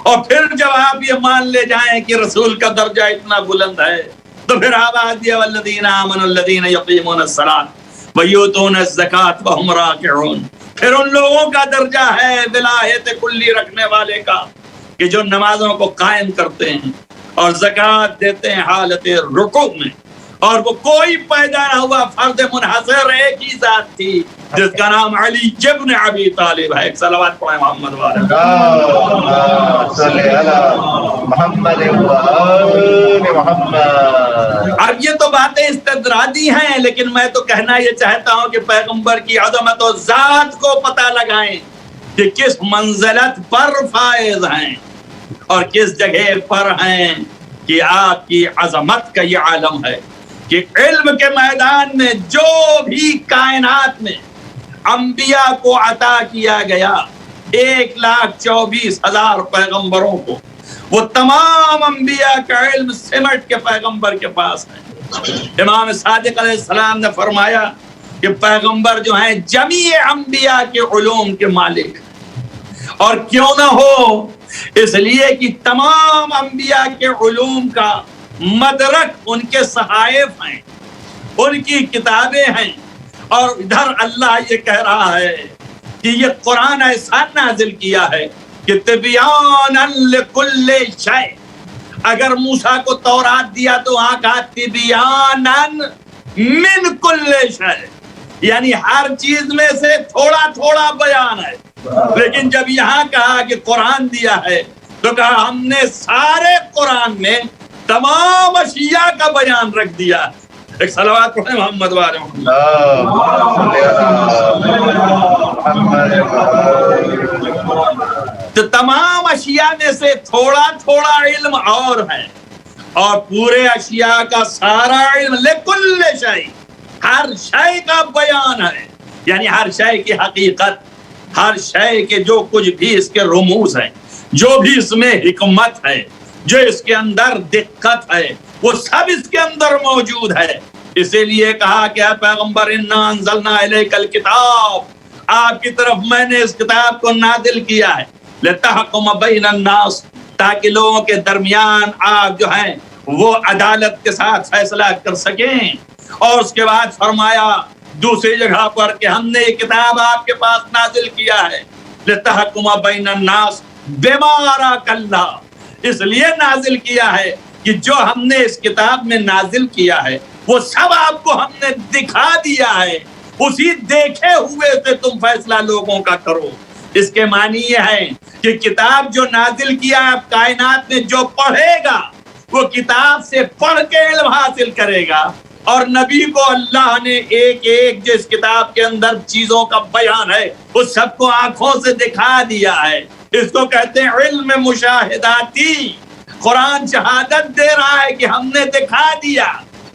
اور پھر جب آپ یہ مان لے جائیں کہ رسول کا درجہ اتنا بلند ہے تو پھر آواز دیا والذین آمنوا الذین یقیمون الصلاۃ ویؤتون الزکاۃ وہم راکعون. پھر ان لوگوں کا درجہ ہے ولایت کلی رکھنے والے کا کہ جو نمازوں کو قائم کرتے ہیں اور زکوٰۃ دیتے ہیں حالت رکوع میں، اور وہ کوئی پیدا نہ ہوا فرد منحصر ایک ہی ذات تھی جس کا نام علی ابن ابی طالب ہے. صلوات پڑھیں محمد والے. اللهم صل على محمد وآل محمد. اب یہ تو باتیں استدراجی ہیں، لیکن میں تو کہنا یہ چاہتا ہوں کہ پیغمبر کی عظمت و ذات کو پتہ لگائیں کہ کس منزلت پر فائز ہیں اور کس جگہ پر ہیں، کہ آپ کی عظمت کا یہ عالم ہے کہ علم کے میدان میں جو بھی کائنات میں انبیاء کو عطا کیا گیا 1,24,000 پیغمبروں کو، وہ تمام انبیاء کا علم سمٹ کے پیغمبر کے پاس ہے. امام صادق علیہ السلام نے فرمایا کہ پیغمبر جو ہیں جمیع انبیاء کے علوم کے مالک، اور کیوں نہ ہو، اس لیے کہ تمام انبیاء کے علوم کا مدرک ان کے صحائف ہیں، ان کی کتابیں ہیں. اور ادھر اللہ یہ کہہ رہا ہے کہ یہ قرآن ایسا نازل کیا ہے کہ تبیانا لکل شیء. اگر موسیٰ کو تورات دیا تو وہاں کہا تبیانا من کل شیء، یعنی ہر چیز میں سے تھوڑا تھوڑا بیان ہے. لیکن جب یہاں کہا کہ قرآن دیا ہے تو کہا ہم نے سارے قرآن میں تمام اشیاء کا بیان رکھ دیا. ایک صلوات پڑھیں محمد والے محمد. تو تمام اشیاء میں سے تھوڑا تھوڑا علم اور ہے، اور پورے اشیاء کا سارا علم لکل شیء، ہر شے کا بیان ہے، یعنی ہر شے کی حقیقت، ہر شے کے جو کچھ بھی اس کے رموز ہیں، جو بھی اس میں حکمت ہے، جو اس کے اندر دقت ہے وہ سب اس کے اندر موجود ہے. اسی لیے کہا کہ اے پیغمبر انا انزلنا الیک الکتاب، آپ کی طرف میں نے اس کتاب کو نازل کیا ہے لتحکم بین الناس، تاکہ لوگوں کے درمیان آپ جو ہیں وہ عدالت کے ساتھ فیصلہ کر سکیں. اور اس کے بعد فرمایا دوسری جگہ پر کہ ہم نے یہ کتاب آپ کے پاس نازل کیا ہے لتحکم بین الناس بما اراک اللہ، اس لیے نازل کیا ہے کہ جو ہم نے اس کتاب میں نازل کیا ہے وہ سب آپ کو ہم نے دکھا دیا ہے، اسی دیکھے ہوئے سے تم فیصلہ لوگوں کا کرو. اس کے معنی یہ ہے کہ کتاب جو نازل کیا ہے کائنات میں جو پڑھے گا وہ کتاب سے پڑھ کے علم حاصل کرے گا. اور نبی کو اللہ نے ایک ایک جو اس کتاب کے اندر چیزوں کا بیان ہے اس سب کو آنکھوں سے دکھا دیا ہے. اس کو کہتے ہیں علم مشاہداتی. قرآن شہادت دے رہا ہے کہ ہم نے دکھا دیا،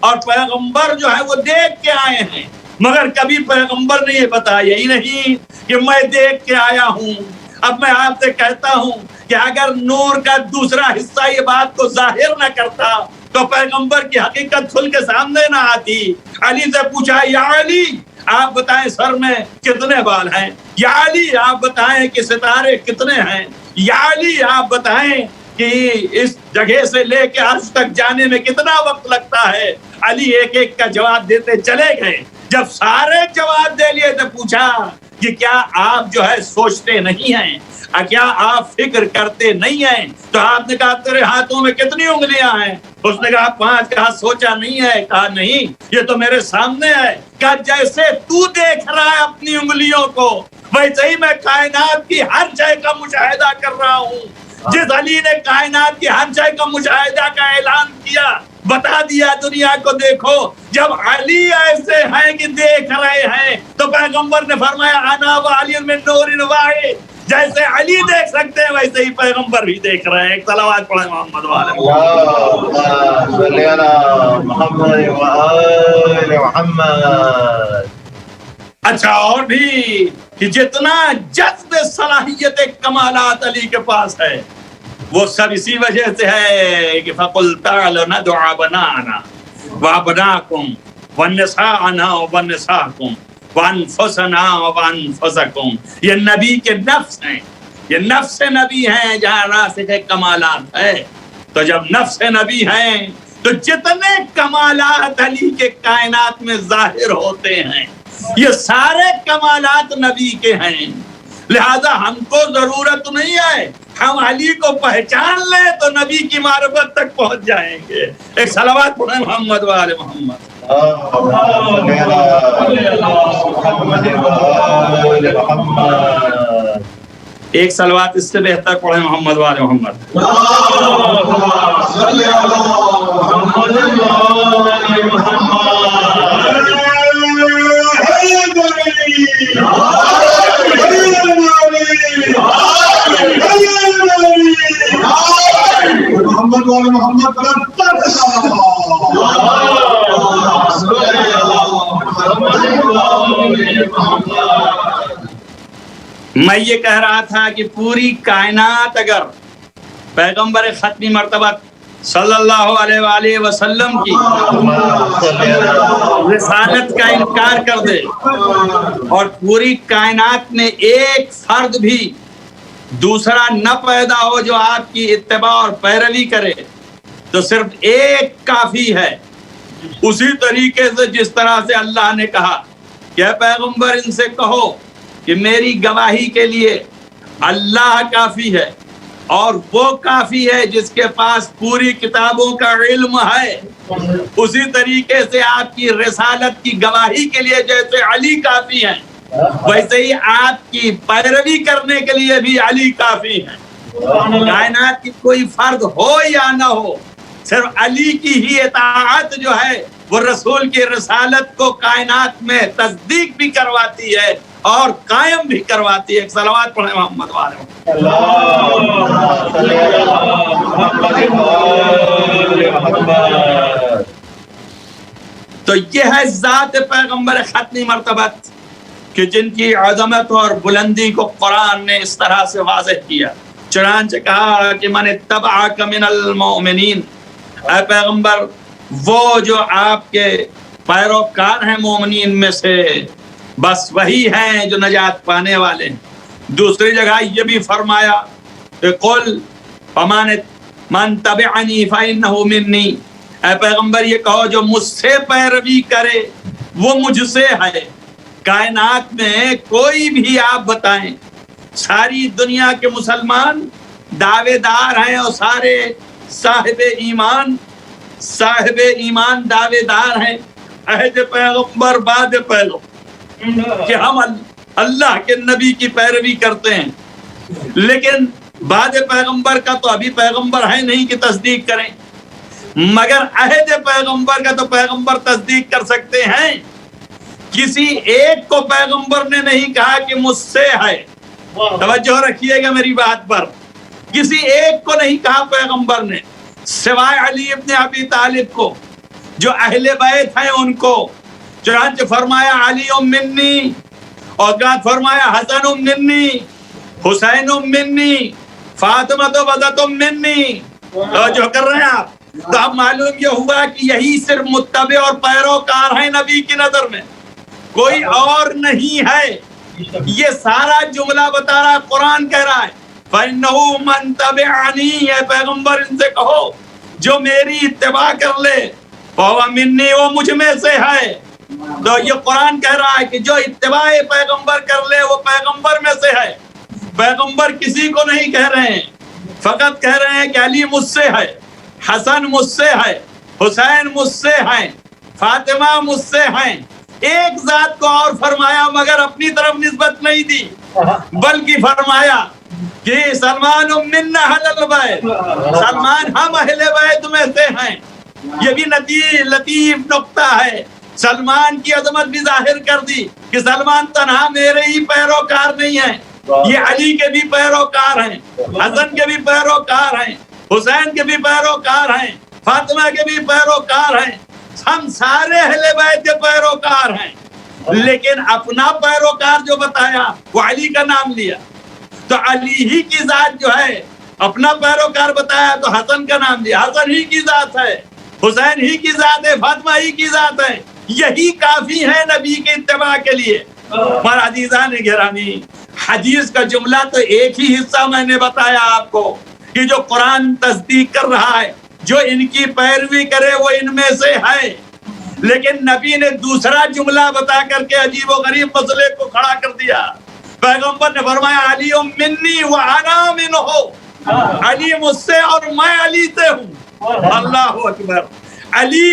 اور پیغمبر جو ہے وہ دیکھ کے آئے ہیں، مگر کبھی پیغمبر نے یہ بتایا ہی نہیں کہ میں دیکھ کے آیا ہوں. اب میں آپ سے کہتا ہوں کہ اگر نور کا دوسرا حصہ یہ بات کو ظاہر نہ کرتا تو پیغمبر کی حقیقت کھل کے سامنے نہ آتی. علی سے پوچھا یا علی آپ بتائیں سر میں کتنے بال ہیں، یا علی آپ بتائیں کہ ستارے کتنے ہیں، یا علی آپ بتائیں کہ اس جگہ سے لے کے عرش تک جانے میں کتنا وقت لگتا ہے. علی ایک ایک کا جواب دیتے چلے گئے. جب سارے جواب دے لیے تو پوچھا کہ کیا آپ جو ہے سوچتے نہیں ہیں، کیا آپ فکر کرتے نہیں ہیں؟ تو آپ نے کہا تیرے ہاتھوں میں کتنی انگلیاں ہیں؟ اس نے کہا 5. کہا سوچا نہیں ہے؟ کہا نہیں، یہ تو میرے سامنے ہے. کہا جیسے تو دیکھ رہا ہے اپنی انگلیوں کو ویسے ہی میں کائنات کی ہر شے کا مشاہدہ کر رہا ہوں. جس علی نے کائنات کی ہر شے کا مشاہدہ کا اعلان کیا، بتا دیا دنیا کو دیکھو، جب علی ایسے ہیں کہ دیکھ رہے ہیں تو پیغمبر نے فرمایا انا وعلی من نور واحد، جیسے علی دیکھ سکتے ہیں ویسے ہی پیغمبر بھی دیکھ رہے ہیں. ایک صلوات پڑھیں محمد محمد. اچھا اور بھی کہ جتنا جذب صلاحیت کمالات علی کے پاس ہے وہ سب اسی وجہ سے ہے کہ فَقُلْ تَعْلَ نَدْعَ بَنَانَا وَأَبْنَاءَكُمْ وَالنِّسَاءَنَا وَالنِّسَاءَكُمْ وَأَنفُسَنَا وَأَنفُسَكُمْ. یہ نبی کے نفس ہیں، یہ نفس نبی ہیں جہاں راسخ کمالات ہے. تو جب نفس نبی ہیں تو جتنے کمالات علی کے کائنات میں ظاہر ہوتے ہیں یہ سارے کمالات نبی کے ہیں. لہذا ہم کو ضرورت نہیں ہے، ہم علی کو پہچان لیں تو نبی کی معرفت تک پہنچ جائیں گے. ایک صلوات پڑھیں محمد وآل محمد. ایک صلوات اس سے بہتر پڑھیں محمد وآل محمد. محمد وآل محمد میں یہ کہہ رہا تھا کہ پوری کائنات اگر پیغمبر ختمی مرتبہ صلی اللہ علیہ وآلہ وسلم کی رسالت کا انکار کر دے اور پوری کائنات میں ایک فرد بھی دوسرا نہ پیدا ہو جو آپ کی اتباع اور پیروی کرے تو صرف ایک کافی ہے. اسی طریقے سے جس طرح سے اللہ نے کہا کہ پیغمبر ان سے کہو کہ میری گواہی کے لیے اللہ کافی ہے اور وہ کافی ہے جس کے پاس پوری کتابوں کا علم ہے. اسی طریقے سے آپ کی رسالت کی گواہی کے لیے جیسے علی کافی ہیں ویسے ہی آپ کی پیروی کرنے کے لیے بھی علی کافی ہیں. کائنات کی کوئی فرد ہو یا نہ ہو، صرف علی کی ہی اطاعت جو ہے وہ رسول کی رسالت کو کائنات میں تصدیق بھی کرواتی ہے اور قائم بھی کرواتی ہے. ایک صلوات پڑھیں محمد والے. تو یہ ہے ذات پیغمبر ختمی مرتبت کہ جن کی عظمت اور بلندی کو قرآن نے اس طرح سے واضح کیا. چنانچہ کہا کہ من اتبعک من المؤمنین، اے پیغمبر وہ جو آپ کے پیروکار ہیں مومنین میں سے، بس وہی ہیں جو نجات پانے والے ہیں۔ دوسری جگہ یہ بھی فرمایا کہ قل من تبعنی فإنہ منی، اے پیغمبر یہ کہو جو مجھ سے پیروی کرے وہ مجھ سے ہے۔ کائنات میں کوئی بھی آپ بتائیں، ساری دنیا کے مسلمان دعوے دار ہیں اور سارے صاحب ایمان دعوے دار ہیں عہد پیغمبر بعد پیغمبر کہ ہم اللہ کے نبی کی پیروی کرتے ہیں، لیکن بعد پیغمبر کا تو ابھی پیغمبر ہے نہیں کہ تصدیق کریں، مگر عہد پیغمبر کا تو پیغمبر تصدیق کر سکتے ہیں۔ کسی ایک کو پیغمبر نے نہیں کہا کہ مجھ سے ہے، توجہ رکھیے گا میری بات پر، کسی ایک کو نہیں کہا پیغمبر نے سوائے علی ابن ابی طالب کو جو اہل بیت ہیں ان کو۔ چنانچہ فرمایا علی منی، اور بعد فرمایا حسن منی، حسین منی، فاطمہ تو بدت منی۔ توجہ کر رہے ہیں آپ؟ تو اب معلوم یہ ہوا کہ یہی صرف متبع اور پیروکار ہیں نبی کی نظر میں، کوئی اور نہیں ہے۔ یہ سارا جملہ بتا رہا ہے، قرآن کہہ رہا ہے فَإِنَّهُ مَن تَبِعَنِي، اے پیغمبر ان سے کہو جو میری اتباع کر لے فَهُوَ مِنِّي، وہ مجھ میں سے ہے۔ تو یہ قرآن کہہ رہا ہے کہ جو اتباع پیغمبر کر لے وہ پیغمبر میں سے ہے۔ پیغمبر کسی کو نہیں کہہ رہے ہیں، فقط کہہ رہے ہیں کہ علی مجھ سے ہے، حسن مجھ سے ہے، حسین مجھ سے ہیں، فاطمہ مجھ سے ہیں۔ ایک ذات کو اور فرمایا مگر اپنی طرف نسبت نہیں دی، بلکہ فرمایا کہ سلمان منا اہل البیت، سلمان ہم اہل بیت میں سے ہیں۔ یہ بھی لطیف نقطہ ہے، سلمان کی عظمت بھی ظاہر کر دی کہ سلمان تنہا میرے ہی پیروکار نہیں ہیں، یہ علی کے بھی پیروکار ہیں، حسن کے بھی پیروکار ہیں، حسین کے بھی پیروکار ہیں، فاطمہ کے بھی پیروکار ہیں، ہم سارے اہل بیت کے پیروکار ہیں۔ لیکن اپنا پیروکار جو بتایا وہ علی کا نام لیا، تو علی ہی کی ذات جو ہے اپنا پیروکار بتایا تو حسن کا نام لیا، حسن ہی کی ذات ہے، حسین ہی کی ذات ہے، فاطمہ ہی کی ذات ہے۔ یہی کافی ہے نبی کے اتباع کے لیے۔ پر عزیزان گرامی، حدیث کا جملہ تو ایک ہی حصہ میں نے بتایا آپ کو کہ جو قرآن تصدیق کر رہا ہے جو ان کی پیروی کرے وہ ان میں سے ہے، لیکن نبی نے دوسرا جملہ بتا کر کے عجیب و غریب مسئلے کو کھڑا کر دیا۔ پیغمبر نے فرمایا علی منی وانا منہ، علی مجھ سے اور میں علی سے ہوں۔ اللہ اکبر، علی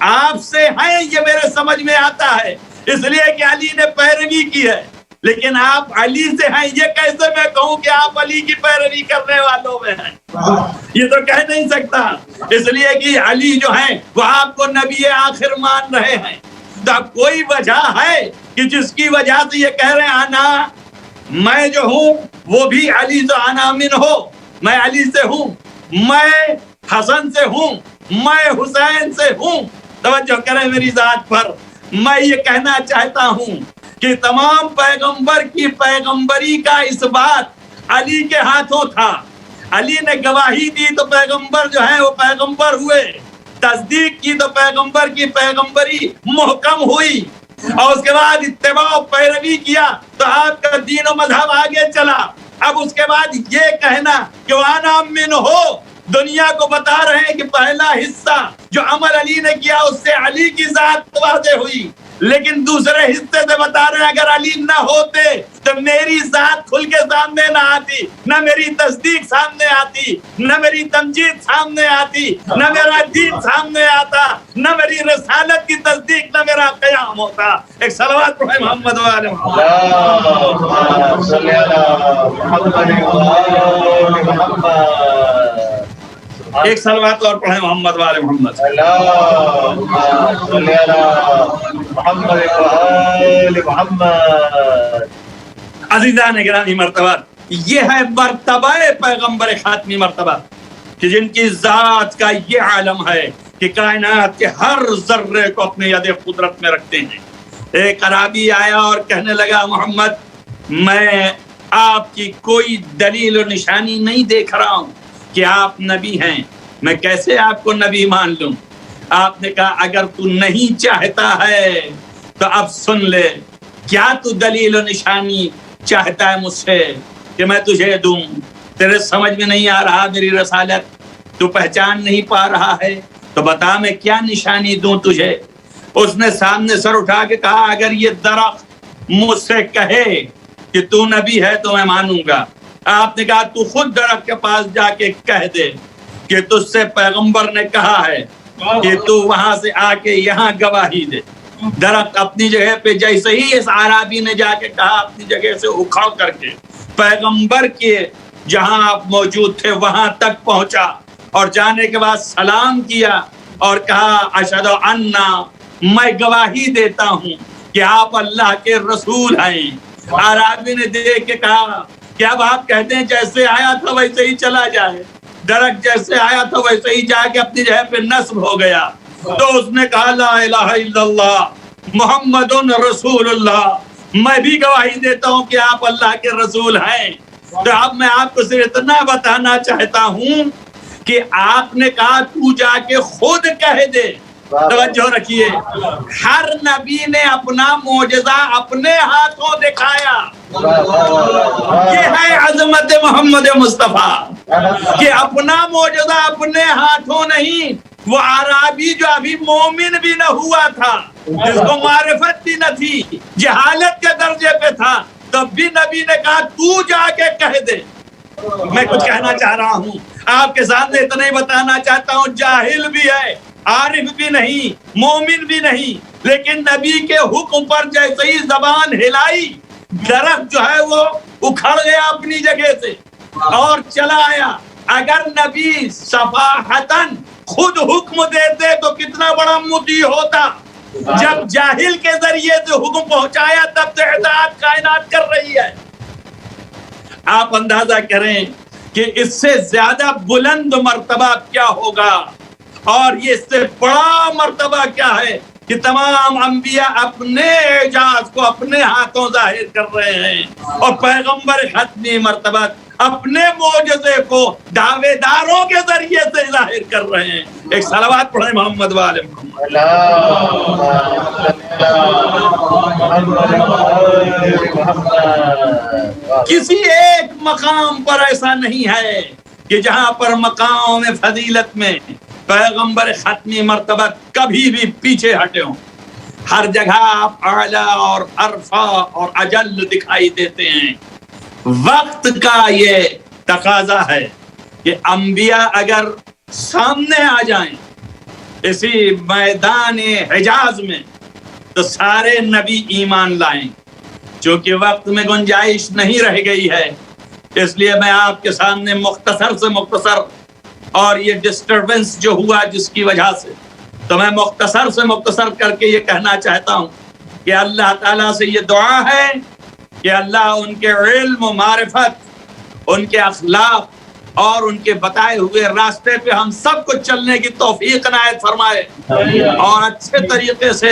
آپ سے ہیں یہ میرے سمجھ میں آتا ہے، اس لیے کہ علی نے پیروی کی ہے، لیکن آپ علی سے ہیں یہ کیسے میں کہوں کہ آپ علی کی پیروی کرنے والوں میں ہیں؟ یہ تو کہہ نہیں سکتا، اس لیے کہ علی جو ہیں وہ آپ کو نبی آخر مان رہے ہیں۔ تو اب کوئی وجہ ہے کہ جس کی وجہ سے یہ کہہ رہے ہیں انا، میں جو ہوں وہ بھی علی سے انا من ہو، میں علی سے ہوں، میں حسن سے ہوں، میں حسین سے ہوں۔ توجہ کریں میری ذات پر، میں یہ کہنا چاہتا ہوں کہ تمام پیغمبر کی پیغمبری کا اس بات علی کے ہاتھوں تھا۔ علی نے گواہی دی تو پیغمبر جو ہے وہ پیغمبر ہوئے، تصدیق کی تو پیغمبر کی پیغمبری محکم ہوئی، اور اس کے بعد اتباع و پیروی کیا تو آپ کا دین و مذہب آگے چلا۔ اب اس کے بعد یہ کہنا کہ وانا من ہو، دنیا کو بتا رہے ہیں کہ پہلا حصہ جو عمل علی نے کیا اس سے علی کی ذات واضح ہوئی، لیکن دوسرے حصے سے بتا رہے ہیں اگر علی نہ ہوتے تو میری ذات کھل کے سامنے نہ آتی، نہ میری تصدیق سامنے آتی، نہ میری تمجید سامنے آتی، نہ میرا دین سامنے آتا، نہ میری رسالت کی تصدیق، نہ میرا قیام ہوتا۔ ایک صلوات پڑھیں محمد و آل محمد۔ اللهم صل على محمد وآل محمد۔ ایک صلوات اور پڑھیں محمد و آل محمد۔ اللهم صل على محمد وآل محمد۔ عزیزان گرامی، مرتبہ یہ ہے مرتبہ پیغمبر خاتمی مرتبہ کہ جن کی ذات کا یہ عالم ہے کہ کائنات کے ہر ذرے کو اپنے ید قدرت میں رکھتے ہیں۔ ایک عربی آیا اور کہنے لگا محمد میں آپ کی کوئی دلیل و نشانی نہیں دیکھ رہا ہوں کہ آپ نبی ہیں، میں کیسے آپ کو نبی مان لوں؟ آپ نے کہا اگر تو نہیں چاہتا ہے تو اب سن لے، کیا تو دلیل و نشانی چاہتا ہے مجھ سے کہ میں تجھے دوں؟ تیرے سمجھ میں نہیں آ رہا میری رسالت، تو پہچان نہیں پا رہا ہے، تو بتا میں کیا نشانی دوں تجھے؟ اس نے سامنے سر اٹھا کے کہا اگر یہ درخت مجھ سے کہے کہ تو نبی ہے تو میں مانوں گا۔ آپ نے کہا تو خود درخت کے پاس جا کے کہہ دے کہ تجھ سے پیغمبر نے کہا ہے کہ تو وہاں سے آ کے یہاں گواہی دے۔ درخت اپنی جگہ پہ جیسے ہی اس عرابی نے جا کے کہا اپنی جگہ سے اکھڑ کر کے پیغمبر کے جہاں آپ موجود تھے وہاں تک پہنچا، اور جانے کے بعد سلام کیا اور کہا اشہد انا، میں گواہی دیتا ہوں کہ آپ اللہ کے رسول ہیں۔ عرابی نے دیکھ کے کہا کہ اب آپ کہتے ہیں جیسے آیا تھا ویسے ہی چلا جائے، درخت جیسے آیا تھا ویسے ہی جا کے اپنی جگہ پہ نصب ہو گیا۔ تو اس نے کہا لا الہ الا اللہ محمد رسول اللہ، میں بھی گواہی دیتا ہوں کہ آپ اللہ کے رسول ہیں۔ تو اب میں آپ کو صرف اتنا بتانا چاہتا ہوں کہ آپ نے کہا تو جا کے خود کہہ دے۔ توجہ رکھیے، ہر نبی نے اپنا معجزہ اپنے ہاتھوں دکھایا۔ یہ ہے عظمت محمد مصطفیٰ کہ اپنا معجزہ اپنے ہاتھوں نہیں۔ وہ عرابی جو ابھی مومن بھی نہ ہوا تھا، جس کو معرفت بھی نہ تھی، جہالت کے درجے پہ تھا، تب بھی نبی نے کہا تو جا کے کہہ دے۔ میں کچھ کہنا چاہ رہا ہوں، آپ کے سامنے اتنا ہی بتانا چاہتا ہوں، جاہل بھی ہے، عارف بھی نہیں، مومن بھی نہیں، لیکن نبی کے حکم پر جیسے ہی زبان ہلائی، درخت جو ہے وہ اکھڑ گیا اپنی جگہ سے اور چلا آیا۔ اگر نبی صفاحتاً خود حکم دیتے تو کتنا بڑا مطیع ہوتا۔ جب جاہل کے ذریعے سے حکم پہنچایا تب سے اطاعت کائنات کر رہی ہے۔ آپ اندازہ کریں کہ اس سے زیادہ بلند مرتبہ کیا ہوگا، اور یہ اس سے بڑا مرتبہ کیا ہے کہ تمام انبیاء اپنے اعجاز کو اپنے ہاتھوں ظاہر کر رہے ہیں، اور پیغمبر ختمی مرتبہ اپنے معجزے کو دعوے داروں کے ذریعے سے ظاہر کر رہے ہیں۔ ایک صلوات پڑھیں محمد والے محمد۔ کسی ایک مقام پر ایسا نہیں ہے کہ جہاں پر مقام فضیلت میں پیغمبر ختمی مرتبہ کبھی بھی پیچھے ہٹے ہوں۔ ہر جگہ آپ اعلیٰ اور ارفع اور اجل دکھائی دیتے ہیں۔ وقت کا یہ تقاضا ہے کہ انبیاء اگر سامنے آ جائیں اسی میدان حجاز میں تو سارے نبی ایمان لائیں۔ چونکہ وقت میں گنجائش نہیں رہ گئی ہے، اس لیے میں آپ کے سامنے مختصر سے مختصر، اور یہ ڈسٹربنس جو ہوا جس کی وجہ سے، تو میں مختصر سے مختصر کر کے یہ کہنا چاہتا ہوں کہ اللہ تعالیٰ سے یہ دعا ہے کہ اللہ ان کے علم و معرفت، ان کے اخلاق اور ان کے بتائے ہوئے راستے پہ ہم سب کو چلنے کی توفیق عنایت فرمائے، اور اچھے طریقے سے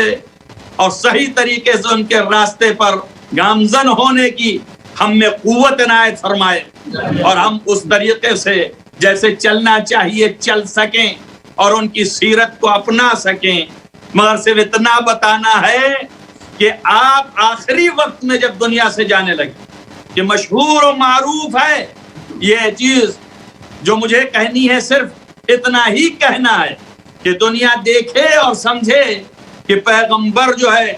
اور صحیح طریقے سے ان کے راستے پر گامزن ہونے کی ہم میں قوت عنایت فرمائے، اور ہم اس طریقے سے جیسے چلنا چاہیے چل سکیں اور ان کی سیرت کو اپنا سکیں۔ مگر صرف اتنا بتانا ہے کہ آپ آخری وقت میں جب دنیا سے جانے لگے، کہ مشہور و معروف ہے یہ چیز جو مجھے کہنی ہے، صرف اتنا ہی کہنا ہے کہ دنیا دیکھے اور سمجھے کہ پیغمبر جو ہے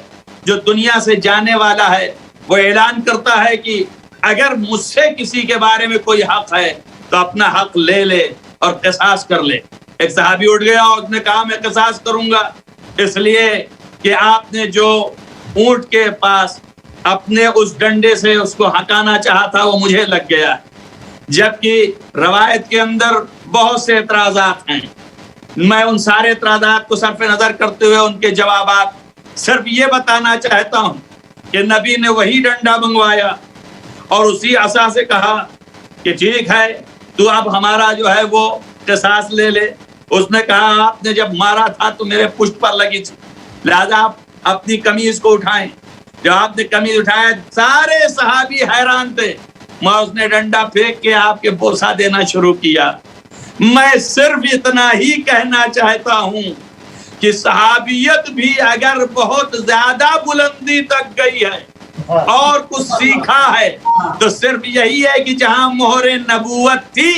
جو دنیا سے جانے والا ہے وہ اعلان کرتا ہے کہ اگر مجھ سے کسی کے بارے میں کوئی حق ہے تو اپنا حق لے لے اور قصاص کر لے۔ ایک صحابی اٹھ گیا اور اس نے کہا میں قصاص کروں گا، اس لیے کہ آپ نے جو اونٹ کے پاس اپنے اس ڈنڈے سے اس کو ہٹانا چاہا تھا وہ مجھے لگ گیا۔ جبکہ روایت کے اندر بہت سے اعتراضات ہیں، میں ان سارے اعتراضات کو صرف نظر کرتے ہوئے ان کے جوابات صرف یہ بتانا چاہتا ہوں کہ نبی نے وہی ڈنڈا منگوایا اور اسی عصا سے کہا کہ ٹھیک ہے تو اب ہمارا جو ہے وہ قصاص لے لے۔ اس نے کہا آپ نے جب مارا تھا تو میرے پشت پر لگی تھی، لہذا آپ اپنی قمیض کو اٹھائیں۔ جب آپ نے قمیض اٹھایا سارے صحابی حیران تھے، وہاں اس نے ڈنڈا پھینک کے آپ کے بوسہ دینا شروع کیا۔ میں صرف اتنا ہی کہنا چاہتا ہوں کہ صحابیت بھی اگر بہت زیادہ بلندی تک گئی ہے اور کچھ سیکھا ہے تو صرف یہی ہے کہ جہاں مہر نبوت تھی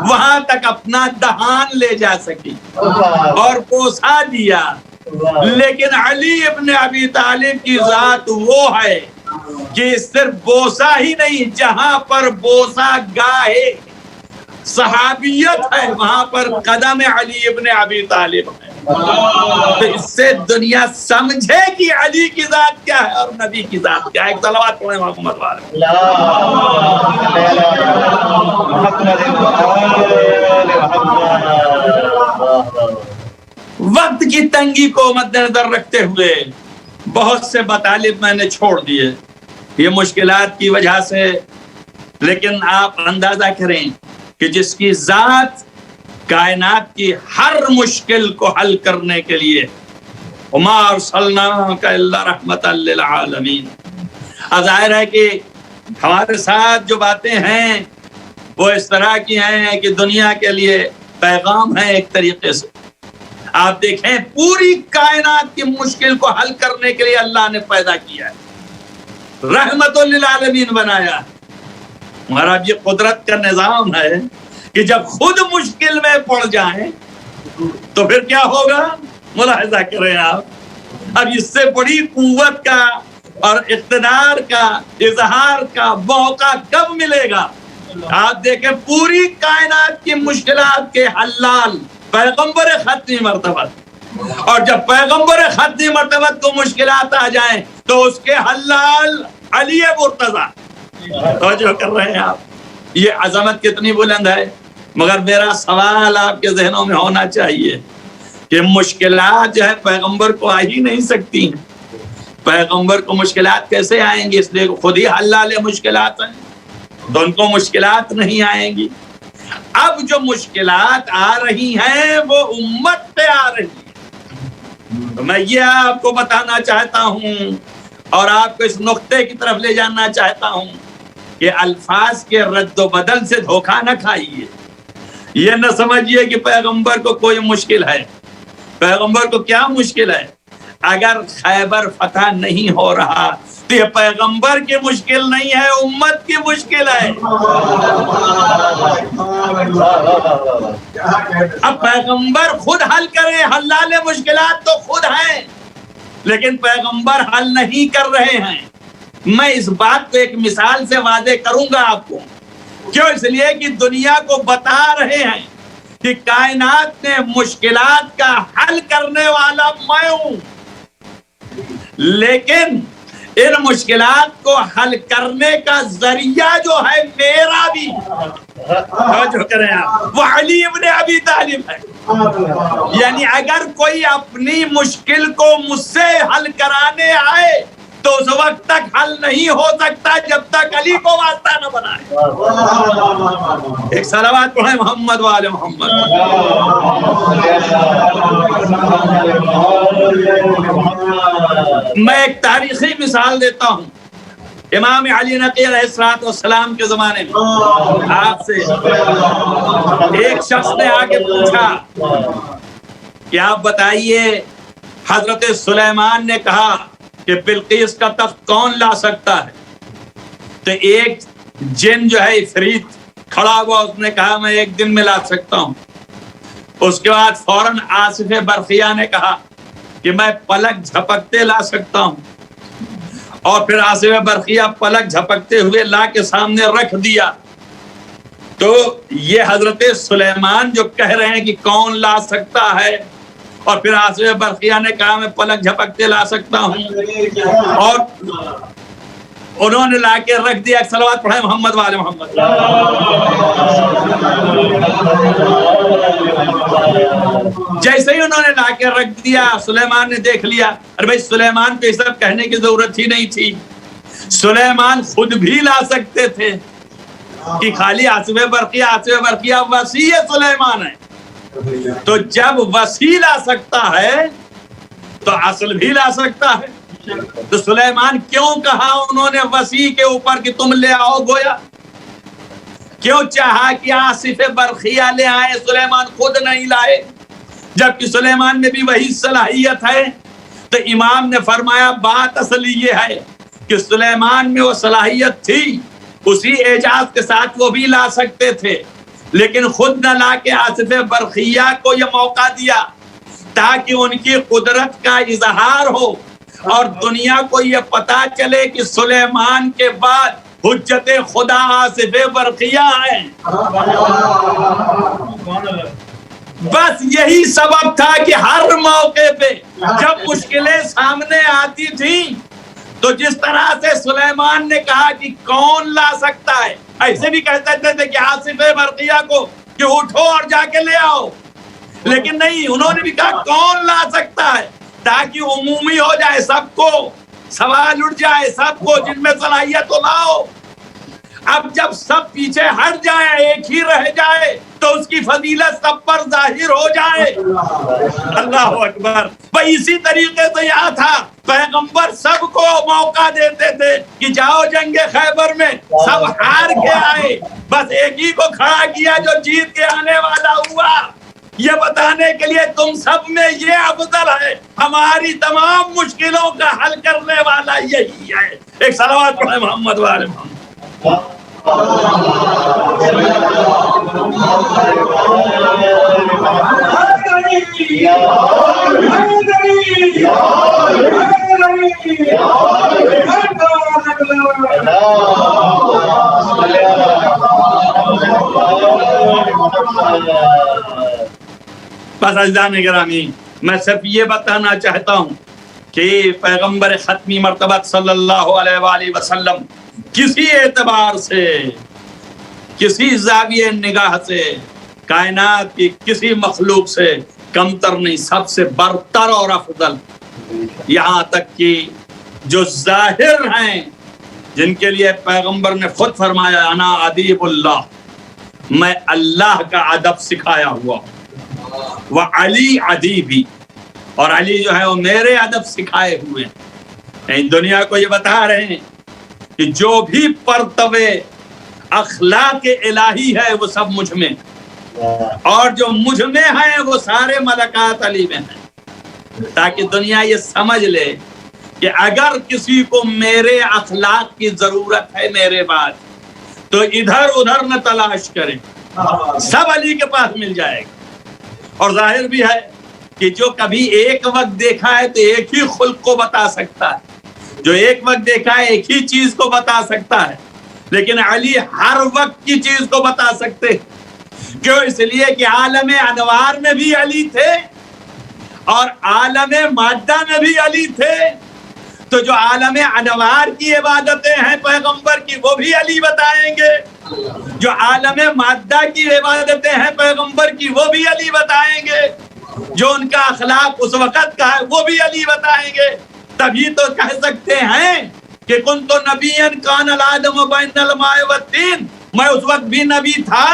وہاں تک اپنا دہان لے جا سکی اور بوسہ دیا۔ لیکن علی ابن ابی طالب کی ذات وہ ہے کہ صرف بوسہ ہی نہیں، جہاں پر بوسہ گاہے صحابیت ہے وہاں پر قدم علی ابن ابی طالب ہے۔ تو اس سے دنیا سمجھے کہ علی کی ذات کیا ہے اور نبی کی ذات کیا ہے۔ ایک صلوات پڑھیں محمد والے۔ وقت کی تنگی کو مد نظر رکھتے ہوئے بہت سے مطالب میں نے چھوڑ دیے یہ مشکلات کی وجہ سے، لیکن آپ اندازہ کریں کہ جس کی ذات کائنات کی ہر مشکل کو حل کرنے کے لیے وما ارسلناک الا رحمۃ للعالمین، ظاہر ہے کہ ہمارے ساتھ جو باتیں ہیں وہ اس طرح کی ہیں کہ دنیا کے لیے پیغام ہے ایک طریقے سے۔ آپ دیکھیں پوری کائنات کی مشکل کو حل کرنے کے لیے اللہ نے پیدا کیا ہے، رحمت للعالمین بنایا ہے۔ مگر اب یہ قدرت کا نظام ہے کہ جب خود مشکل میں پڑ جائیں تو پھر کیا ہوگا، ملاحظہ کریں آپ۔ اب اس سے بڑی قوت کا اور اقتدار کا اظہار کا موقع کب ملے گا؟ آپ دیکھیں پوری کائنات کی مشکلات کے حلال پیغمبر ختمی مرتبت، اور جب پیغمبر ختمی مرتبت کو مشکلات آ جائیں تو اس کے حلال علی مرتضی۔ توجہ کر رہے ہیں آپ، یہ عظمت کتنی بلند ہے۔ مگر میرا سوال آپ کے ذہنوں میں ہونا چاہیے کہ مشکلات جو ہے پیغمبر کو آ ہی نہیں سکتی، پیغمبر کو مشکلات کیسے آئیں گی؟ اس لیے خود ہی حلال مشکلات ہیں تو ان کو مشکلات نہیں آئیں گی۔ اب جو مشکلات آ رہی ہیں وہ امت پہ آ رہی ہیں، تو میں یہ آپ کو بتانا چاہتا ہوں اور آپ کو اس نقطے کی طرف لے جانا چاہتا ہوں کہ الفاظ کے رد و بدل سے دھوکہ نہ کھائیے۔ یہ نہ سمجھیے کہ پیغمبر کو کوئی مشکل ہے۔ پیغمبر کو کیا مشکل ہے؟ اگر خیبر فتح نہیں ہو رہا تو یہ پیغمبر کی مشکل نہیں ہے، امت کی مشکل ہے۔ اب پیغمبر خود حل کرے، حلال مشکلات تو خود ہیں لیکن پیغمبر حل نہیں کر رہے ہیں۔ میں اس بات کو ایک مثال سے واضح کروں گا آپ کو، کیوں؟ اس لیے کہ دنیا کو بتا رہے ہیں کہ کائنات میں مشکلات کا حل کرنے والا میں ہوں، لیکن ان مشکلات کو حل کرنے کا ذریعہ جو ہے میرا بھی، جو کریں آپ، وہ علی ابن ابی طالب ہے۔ یعنی اگر کوئی اپنی مشکل کو مجھ سے حل کرانے آئے تو اس وقت تک حل نہیں ہو سکتا جب تک علی کو واسطہ نہ بنائے۔ ایک صلوات پڑھیں محمد وآل محمد۔ میں ایک تاریخی مثال دیتا ہوں۔ امام علی نقی علیہ السلام کے زمانے میں آپ سے ایک شخص نے آ کے پوچھا کہ آپ بتائیے حضرت سلیمان نے کہا کہ بلقیس کا تخت کون لا سکتا ہے؟ تو ایک جن جو ہے عفریت کھڑا ہوا، اس نے کہا میں ایک دن میں لا سکتا ہوں۔ اس کے بعد فوراً آصف برقیہ نے کہا کہ میں پلک جھپکتے لا سکتا ہوں، اور پھر آصف برقیہ پلک جھپکتے ہوئے لا کے سامنے رکھ دیا۔ تو یہ حضرت سلیمان جو کہہ رہے ہیں کہ کون لا سکتا ہے، اور پھر آصف برقیہ نے کہا میں پلک جھپکتے لا سکتا ہوں، اور انہوں نے لا کے رکھ دیا۔ ایک صلوات پڑھیں محمد وآل محمد۔ جیسے ہی انہوں نے لا کے رکھ دیا، سلیمان نے دیکھ لیا، ارے بھائی سلیمان کو یہ سب کہنے کی ضرورت ہی نہیں تھی، سلیمان خود بھی لا سکتے تھے کہ خالی آصف برقیہ وسیع سلیمان ہے۔ تو جب وسیع لا سکتا ہے تو اصل بھی لا سکتا ہے۔ تو سلیمان کیوں کہا انہوں نے وسیع کے اوپر کہ تم لے آؤ گویا؟ کیوں چاہا کہ آصف برقیہ لے آئے، سلیمان خود نہیں لائے؟ جبکہ سلیمان میں بھی وہی صلاحیت ہے۔ تو امام نے فرمایا بات اصل یہ ہے کہ سلیمان میں وہ صلاحیت تھی، اسی اعجاز کے ساتھ وہ بھی لا سکتے تھے، لیکن خود نہ لا کے آصف برقیہ کو یہ موقع دیا تاکہ ان کی قدرت کا اظہار ہو اور دنیا کو یہ پتا چلے کہ سلیمان کے بعد حجت خدا آصف برقیہ ہیں۔ بس یہی سبب تھا کہ ہر موقع پہ جب مشکلیں سامنے آتی تھیں تو جس طرح سے سلیمان نے کہا کہ کون لا سکتا ہے، ایسے بھی کہتے تھے کہ آصف برقیہ کو کہ اٹھو اور جا کے لے آؤ، لیکن نہیں، انہوں نے بھی کہا کون لا سکتا ہے تاکہ عمومی ہو جائے، سب کو سوال اٹھ جائے، سب کو جن میں صلاحیت ہو لاؤ۔ اب جب سب پیچھے ہٹ جائے، ایک ہی رہ جائے تو اس کی فضیلت سب پر ظاہر ہو جائے۔ اللہ اکبر۔ بھئی اسی طریقے سے یہاں تھا، پیغمبر سب کو موقع دیتے تھے کہ جاؤ جنگ خیبر میں، سب ہار کے آئے، بس ایک ہی کو کھڑا کیا جو جیت کے آنے والا ہوا، یہ بتانے کے لیے تم سب میں یہ افضل ہے، ہماری تمام مشکلوں کا حل کرنے والا یہی ہے۔ ایک صلوات پڑھیں محمد وآل محمد۔ بس عزیزان گرامی، میں صرف یہ بتانا چاہتا ہوں کہ پیغمبر ختمی مرتبہ صلی اللہ علیہ وآلہ وسلم کسی اعتبار سے، کسی زاویہ نگاہ سے کائنات کی کسی مخلوق سے کمتر نہیں، سب سے برتر اور افضل، یہاں تک کہ جو ظاہر ہیں، جن کے لیے پیغمبر نے خود فرمایا انا ادیب اللہ، میں اللہ کا ادب سکھایا ہوا ہوں، وہ علی ادیبی، اور علی جو ہے وہ میرے ادب سکھائے ہوئے ہیں۔ دنیا کو یہ بتا رہے ہیں کہ جو بھی پرتوے اخلاق الہی ہے وہ سب مجھ میں، اور جو مجھ میں ہیں وہ سارے ملکات علی میں ہیں، تاکہ دنیا یہ سمجھ لے کہ اگر کسی کو میرے اخلاق کی ضرورت ہے میرے بعد تو ادھر ادھر نہ تلاش کرے، سب علی کے پاس مل جائے گا۔ اور ظاہر بھی ہے کہ جو کبھی ایک وقت دیکھا ہے تو ایک ہی خلق کو بتا سکتا ہے، جو ایک وقت دیکھا ہے ایک ہی چیز کو بتا سکتا ہے، لیکن علی ہر وقت کی چیز کو بتا سکتے۔ کیوں؟ اس لیے کہ عالم انوار میں بھی علی تھے اور عالم مادہ میں بھی علی تھے، تو جو عالم انوار کی عبادتیں ہیں پیغمبر کی وہ بھی علی بتائیں گے، جو عالم مادہ کی عبادتیں ہیں پیغمبر کی وہ بھی علی بتائیں گے، جو ان کا اخلاق اس وقت کا ہے وہ بھی علی بتائیں گے۔ تبھی تو کہہ سکتے ہیں کہ کنت نبیا کان الآدم بین الماء والطین، میں اس وقت بھی نبی تھا۔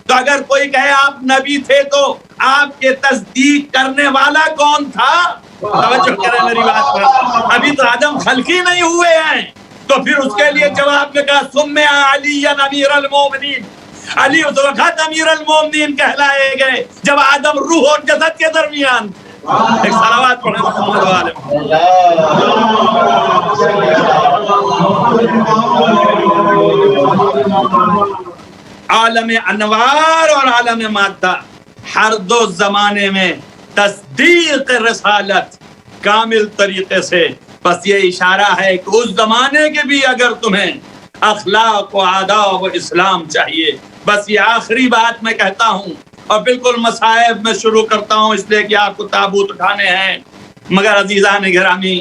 تو اگر کوئی کہے آپ نبی تھے تو آپ کے تصدیق کرنے والا کون تھا؟ توجہ کریں میری بات پر، ابھی تو آدم خلقی نہیں ہوئے ہیں، تو پھر اس کے لیے جواب میں کہا سمع علی امیر المومنین، علی اس وقت امیر المومنین کہلائے گئے جب آدم روح اور جسد کے درمیان تھے۔ ایک صلوات پڑھیں محمد وآل محمد۔ عالم انوار اور عالم مادہ ہر دو زمانے میں تصدیق رسالت کامل طریقے سے، بس یہ اشارہ ہے کہ اس زمانے کے بھی اگر تمہیں اخلاق و آداب و اسلام چاہیے، بس یہ آخری بات میں کہتا ہوں اور بالکل مصائب میں شروع کرتا ہوں اس لیے کہ آپ کو تابوت اٹھانے ہیں، مگر عزیزان گرامی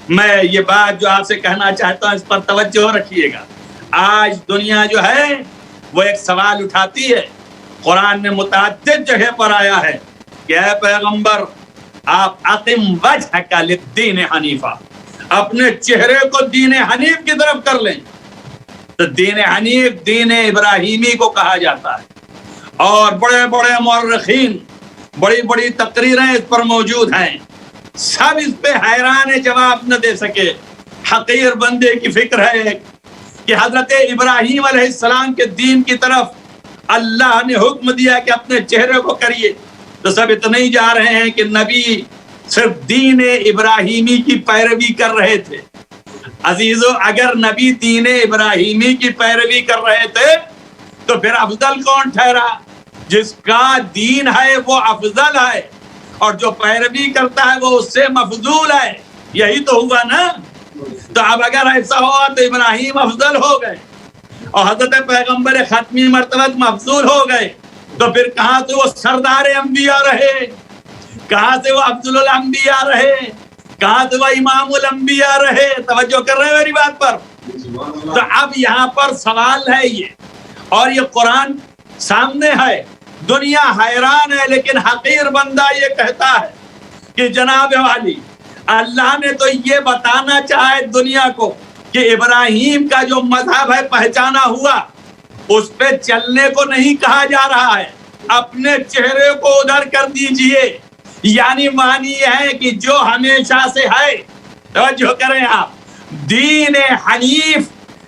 میں یہ بات جو آپ سے کہنا چاہتا ہوں اس پر توجہ رکھیے گا۔ آج دنیا جو ہے وہ ایک سوال اٹھاتی ہے، قرآن میں متعدد جگہ پر آیا ہے کہ اے پیغمبر آپ اقم وجہک للدین حنیفہ، اپنے چہرے کو دین حنیف کی طرف کر لیں۔ تو دین حنیف دین ابراہیمی کو کہا جاتا ہے، اور بڑے بڑے مورخین بڑی بڑی تقریریں اس پر موجود ہیں، سب اس پہ حیران جواب نہ دے سکے۔ حقیر بندے کی فکر ہے کہ حضرت ابراہیم علیہ السلام کے دین کی طرف اللہ نے حکم دیا کہ اپنے چہرے کو کریے، تو سب اتنے ہی جا رہے ہیں کہ نبی صرف دین ابراہیمی کی پیروی کر رہے تھے۔ عزیزو، اگر نبی دین ابراہیمی کی پیروی کر رہے تھے تو پھر افضل کون ٹھہرا؟ جس کا دین ہے وہ افضل ہے، اور جو پیروی کرتا ہے وہ اس سے مفضول ہے۔ یہی تو ہوا نا۔ تو اب اگر ایسا ہوا تو ابراہیم افضل ہو گئے اور حضرت پیغمبر ختمی مرتبہ مفضول ہو گئے، تو پھر کہاں سے وہ سردار انبیاء رہے؟ کہاں سے وہ افضل الانبیاء رہے؟ کہاں سے وہ امام الانبیاء رہے؟ توجہ کر رہے ہیں میری بات پر؟ تو اب یہاں پر سوال ہے یہ، اور یہ قرآن سامنے ہے، دنیا حیران ہے، لیکن حقیر بندہ یہ کہتا ہے کہ جناب والی، اللہ نے تو یہ بتانا چاہے دنیا کو کہ ابراہیم کا جو مذہب ہے پہچانا ہوا، اس پہ چلنے کو نہیں کہا جا رہا ہے، اپنے چہرے کو ادھر کر دیجئے۔ یعنی معنی یہ ہے کہ جو ہمیشہ سے ہے، توجہ کریں آپ، دین حنیف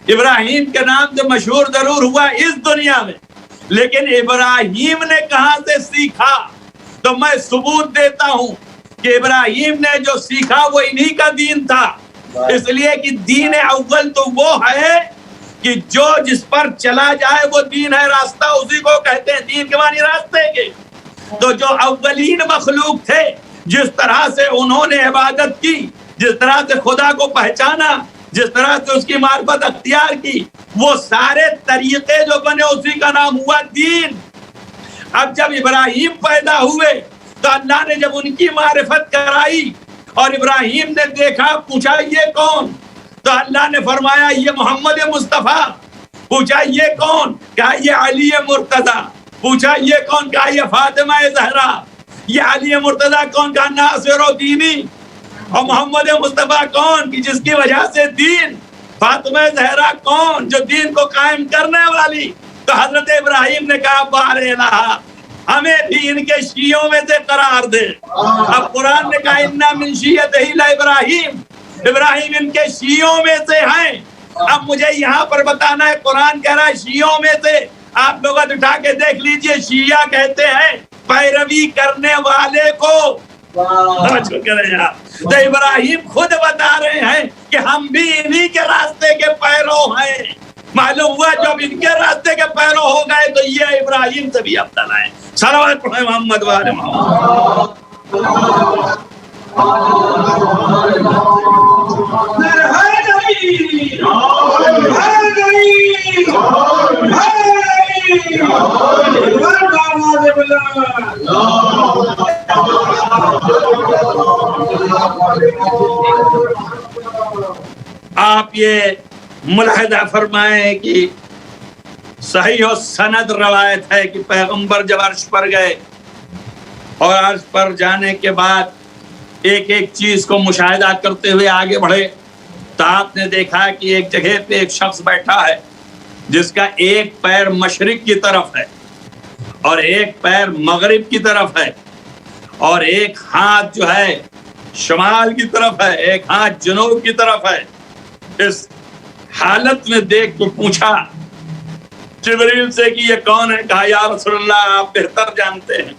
ابراہیم کے نام سے مشہور ضرور ہوا اس دنیا میں، لیکن ابراہیم نے کہاں سے سیکھا؟ تو میں ثبوت دیتا ہوں کہ ابراہیم نے جو سیکھا وہ انہی کا دین تھا۔ اس لیے کہ دین اول تو وہ ہے کہ جو جس پر چلا جائے وہ دین ہے، راستہ اسی کو کہتے ہیں، دین کے معنی راستے کے۔ تو جو اولین مخلوق تھے، جس طرح سے انہوں نے عبادت کی، جس طرح سے خدا کو پہچانا، جس طرح سے اس کی معرفت اختیار کی، وہ سارے طریقے جو بنے اسی کا نام ہوا دین۔ اب جب ابراہیم پیدا ہوئے تو اللہ نے جب ان کی معرفت کرائی اور ابراہیم نے دیکھا، پوچھا یہ کون؟ تو اللہ نے فرمایا یہ محمد مصطفیٰ۔ پوچھا یہ کون؟ کہا یہ علی مرتضیٰ۔ پوچھا یہ کون؟ کہا یہ فاطمہ زہرا۔ یہ علی مرتضیٰ کون؟ کہا ناصر و دینی۔ اور محمد مصطفیٰ کون کہ جس کی وجہ سے دین؟ فاطمہ زہرا کون؟ جو دین کو قائم کرنے والی۔ تو حضرت ابراہیم نے کہا بار الہ، ہمیں بھی ان کے شیعوں میں سے قرار دے۔ اب قرآن نے کہا اِنَّ مِن شِیَّتِهِ لَإِبْرَاہِیم، ابراہیم ان کے شیعوں میں سے ہیں۔ اب مجھے یہاں پر بتانا ہے، قرآن کہہ رہا ہے شیعوں میں سے، آپ لوگ اٹھا کے دیکھ لیجئے، شیعہ کہتے ہیں پیروی کرنے والے کو۔ تو ابراہیم خود بتا رہے ہیں کہ ہم بھی انہی کے راستے کے پیرو ہیں۔ معلوم ہوا جب ان کے راستے کے پیرو ہو گئے تو یہ ابراہیم سے بھی افضل ہیں۔ صلوات پڑھیں محمد وآل محمد۔ آپ یہ ملاحظہ فرمائیں کہ صحیح و سند روایت ہے کہ پیغمبر جب عرش پر گئے اور عرش پر جانے کے بعد ایک ایک چیز کو مشاہدہ کرتے ہوئے آگے بڑھے تو آپ نے دیکھا کہ ایک جگہ پہ ایک شخص بیٹھا ہے جس کا ایک پیر مشرق کی طرف ہے اور ایک پیر مغرب کی طرف ہے، اور ایک ہاتھ جو ہے شمال کی طرف ہے، ایک ہاتھ جنوب کی طرف ہے۔ اس حالت میں دیکھ کے پوچھا جبریل سے کہ یہ کون ہے؟ کہا یا رسول اللہ آپ بہتر جانتے ہیں،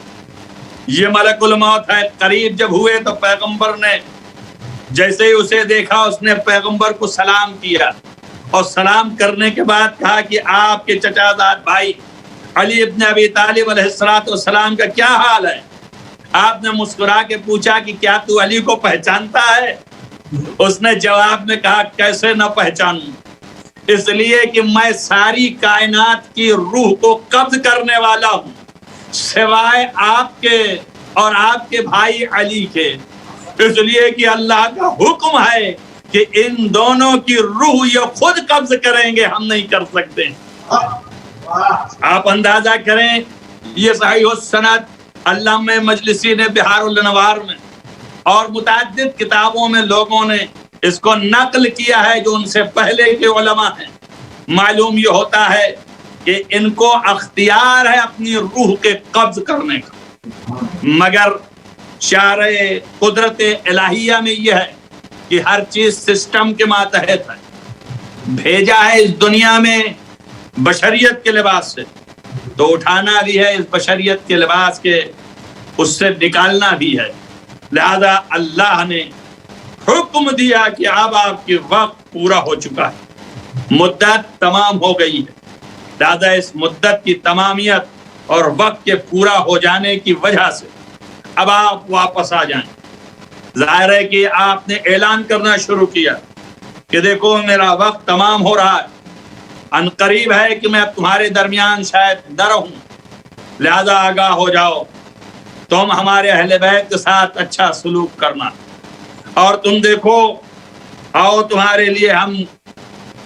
یہ ملک الموت ہے۔ قریب جب ہوئے تو پیغمبر نے جیسے ہی اسے دیکھا، اس نے پیغمبر کو سلام کیا، اور سلام کرنے کے بعد کہا کہ آپ کے چچا زاد بھائی علی ابن ابی طالب علیہ السلام کا کیا حال ہے؟ آپ نے مسکرا کے پوچھا کہ کیا تو علی کو پہچانتا ہے؟ اس نے جواب میں کہا کیسے نہ پہچانوں، اس لیے کہ میں ساری کائنات کی روح کو قبض کرنے والا ہوں سوائے آپ کے اور آپ کے بھائی علی کے، اس لیے کہ اللہ کا حکم ہے کہ ان دونوں کی روح یہ خود قبض کریں گے، ہم نہیں کر سکتے۔ آپ اندازہ کریں، یہ صحیح السند علامہ مجلسی نے بہار الانوار میں اور متعدد کتابوں میں لوگوں نے اس کو نقل کیا ہے جو ان سے پہلے کے علماء ہیں۔ معلوم یہ ہوتا ہے کہ ان کو اختیار ہے اپنی روح کے قبض کرنے کا، مگر شارع قدرت الہیہ میں یہ ہے کہ ہر چیز سسٹم کے ماتحت ہے۔ بھیجا ہے اس دنیا میں بشریت کے لباس سے، تو اٹھانا بھی ہے اس بشریت کے لباس کے، اس سے نکالنا بھی ہے۔ لہذا اللہ نے حکم دیا کہ اب آپ کی وقت پورا ہو چکا ہے، مدت تمام ہو گئی ہے، لہذا اس مدت کی تمامیت اور وقت کے پورا ہو جانے کی وجہ سے اب آپ واپس آ جائیں۔ ظاہر ہے کہ آپ نے اعلان کرنا شروع کیا کہ دیکھو میرا وقت تمام ہو رہا ہے، ان قریب ہے کہ میں اب تمہارے درمیان شاید نہ رہوں، لہذا آگاہ ہو جاؤ، تم ہمارے اہل بیت کے ساتھ اچھا سلوک کرنا، اور تم دیکھو آؤ تمہارے لیے ہم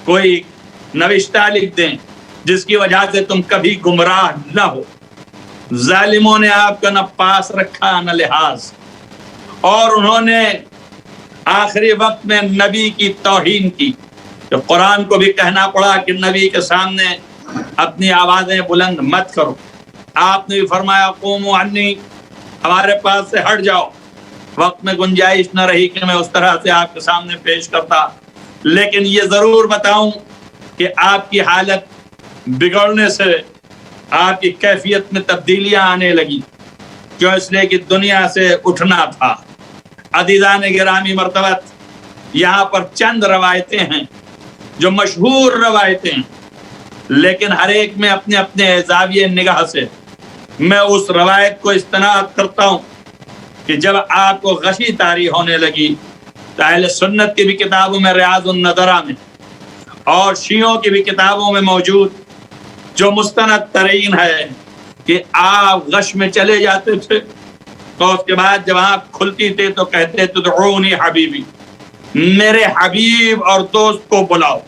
کوئی نوشتہ لکھ دیں جس کی وجہ سے تم کبھی گمراہ نہ ہو۔ ظالموں نے آپ کا نہ پاس رکھا نہ لحاظ، اور انہوں نے آخری وقت میں نبی کی توہین کی، کہ قرآن کو بھی کہنا پڑا کہ نبی کے سامنے اپنی آوازیں بلند مت کرو۔ آپ نے بھی فرمایا قوموا عنی، ہمارے پاس سے ہٹ جاؤ۔ وقت میں گنجائش نہ رہی کہ میں اس طرح سے آپ کے سامنے پیش کرتا، لیکن یہ ضرور بتاؤں کہ آپ کی حالت بگڑنے سے آپ کی کیفیت میں تبدیلیاں آنے لگی، کیوں؟ اس لیے کہ دنیا سے اٹھنا تھا۔ عزیزان گرامی مرتبت، یہاں پر چند روایتیں ہیں جو مشہور روایتیں ہیں، لیکن ہر ایک میں اپنے اپنے زاویہ نگاہ سے میں اس روایت کو استناد کرتا ہوں کہ جب آپ کو غشی طاری ہونے لگی تو اہل سنت کی بھی کتابوں میں ریاض النظرہ میں اور شیعوں کی بھی کتابوں میں موجود جو مستند ترین ہے کہ آپ غش میں چلے جاتے تھے، تو اس کے بعد جب آپ کھلتی تھے تو کہتے تدعونی حبیبی، میرے حبیب اور دوست کو بلاؤ۔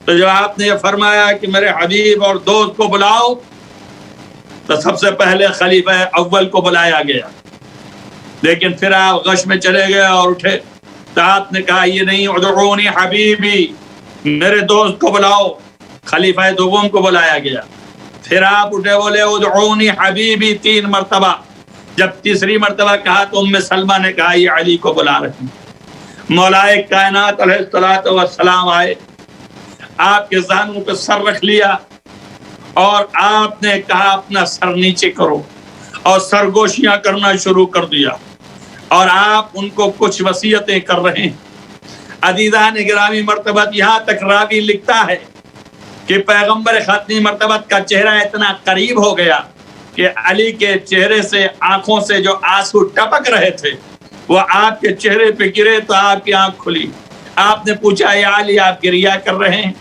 تو جب آپ نے یہ فرمایا کہ میرے حبیب اور دوست کو بلاؤ، تو سب سے پہلے خلیفہ اول کو بلایا گیا، لیکن پھر آپ غش میں چلے گئے اور اٹھے تو آپ نے کہا یہ نہیں، ادعونی حبیبی، میرے دوست کو بلاؤ۔ خلیفہ دوم کو بلایا گیا، پھر آپ اٹھے بولے ادعونی حبیبی 3 مرتبہ۔ جب تیسری مرتبہ کہا تو ام سلمہ نے کہا یہ علی کو بلا رہے ہیں۔ مولائے کائنات علیہ الصلوۃ والسلام آئے، آپ کے زانوں پہ سر رکھ لیا اور آپ نے کہا اپنا سر نیچے کرو، اور سرگوشیاں کرنا شروع کر دیا، اور آپ ان کو کچھ وصیتیں کر رہے ہیں۔ عزیزان گرامی مرتبت، یہاں تک راوی لکھتا ہے کہ پیغمبر ختمی مرتبت کا چہرہ اتنا قریب ہو گیا کہ علی کے چہرے سے آنکھوں سے جو آنسو ٹپک رہے تھے وہ آپ کے چہرے پہ گرے تو آپ کی آنکھ کھلی۔ آپ نے پوچھا یا علی آپ گریہ کر رہے ہیں؟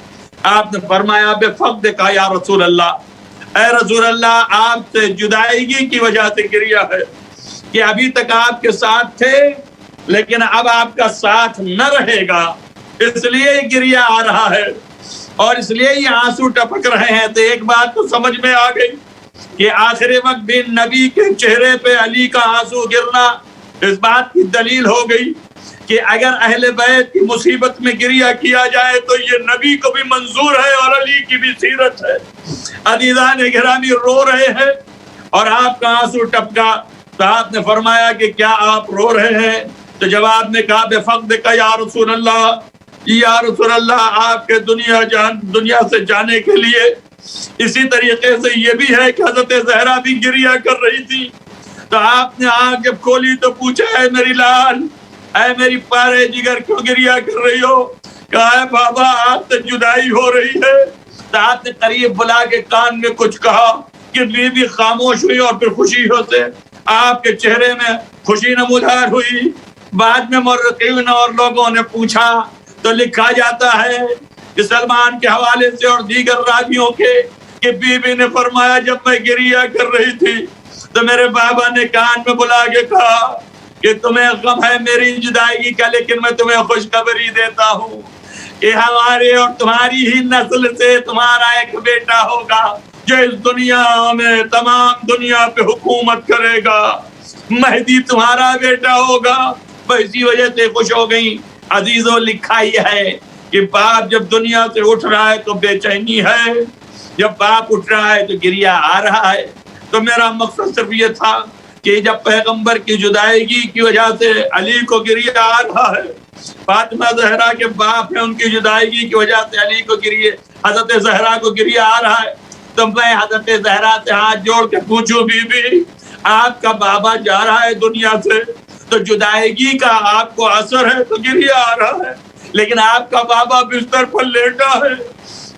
آپ نے فرمایا بفقدک یا رسول اللہ، اے رسول اللہ آپ سے جدائیگی کی وجہ سے گریہ ہے کہ ابھی تک آپ کے ساتھ تھے لیکن اب آپ کا ساتھ نہ رہے گا، اس لیے گریہ آ رہا ہے اور اس لیے یہ آنسو ٹپک رہے ہیں۔ تو ایک بات تو سمجھ میں آ گئی کہ آخر وقت بھی نبی کے چہرے پہ علی کا آنسو گرنا اس بات کی دلیل ہو گئی کہ اگر اہل بیت کی مصیبت میں گریہ کیا جائے تو یہ نبی کو بھی منظور ہے اور علی کی بھی سیرت ہے۔ عزیزان گرامی رو رہے ہیں اور آپ کا آنسو ٹپکا تو آپ نے فرمایا کہ کیا آپ رو رہے ہیں؟ تو جواب میں کہا بفقدک یا رسول اللہ، یا رسول اللہ آپ کے دنیا سے جانے کے لیے۔ اسی طریقے سے یہ بھی ہے کہ حضرت زہرا بھی گریہ کر رہی تھی، تو آپ نے آنکھ جب کھولی تو پوچھا اے میری لال، اے میری پارے جگر کیوں گریہ کر رہی ہو؟ کہا ہے بابا آپ سے جدائی ہو رہی ہے۔ تو آپ نے قریب بلا کے کان میں کچھ کہا کہ بیوی خاموش ہوئی اور پھر خوشی سے آپ کے چہرے میں خوشی نمودار ہوئی۔ بعد میں مورخین اور لوگوں نے پوچھا تو لکھا جاتا ہے کہ سلمان کے حوالے سے اور دیگر راویوں کے کہ بی بی نے فرمایا جب میں گریہ کر رہی تھی تو میرے بابا نے کان میں بلا کے کہا کہ تمہیں غم ہے میری جدائی کا، لیکن میں تمہیں خوشخبری دیتا ہوں کہ ہمارے اور تمہاری ہی نسل سے تمہارا ایک بیٹا ہوگا جو اس دنیا میں تمام دنیا پہ حکومت کرے گا، مہدی تمہارا بیٹا ہوگا۔ اسی وجہ سے خوش ہو گئی۔ عزیزوں لکھا یہ ہے کہ باپ جب دنیا سے اٹھ رہا ہے تو بے چینی ہے، جب باپ اٹھ رہا ہے تو گریہ آ رہا ہے۔ تو میرا مقصد صرف یہ تھا کہ جب پیغمبر کی جدائیگی کی وجہ سے علی کو گریہ آ رہا ہے، فاطمہ زہرا کے باپ ہے ان کی جدائیگی کی وجہ سے علی کو گریہ، حضرت زہرا کو گریہ آ رہا ہے، تو میں حضرت زہرا سے ہاتھ جوڑ کے پوچھوں بی بی آپ کا بابا جا رہا ہے دنیا سے تو جدائیگی کا آپ کو اثر ہے تو گریہ آ رہا ہے، لیکن آپ کا بابا بستر پر لیٹا ہے،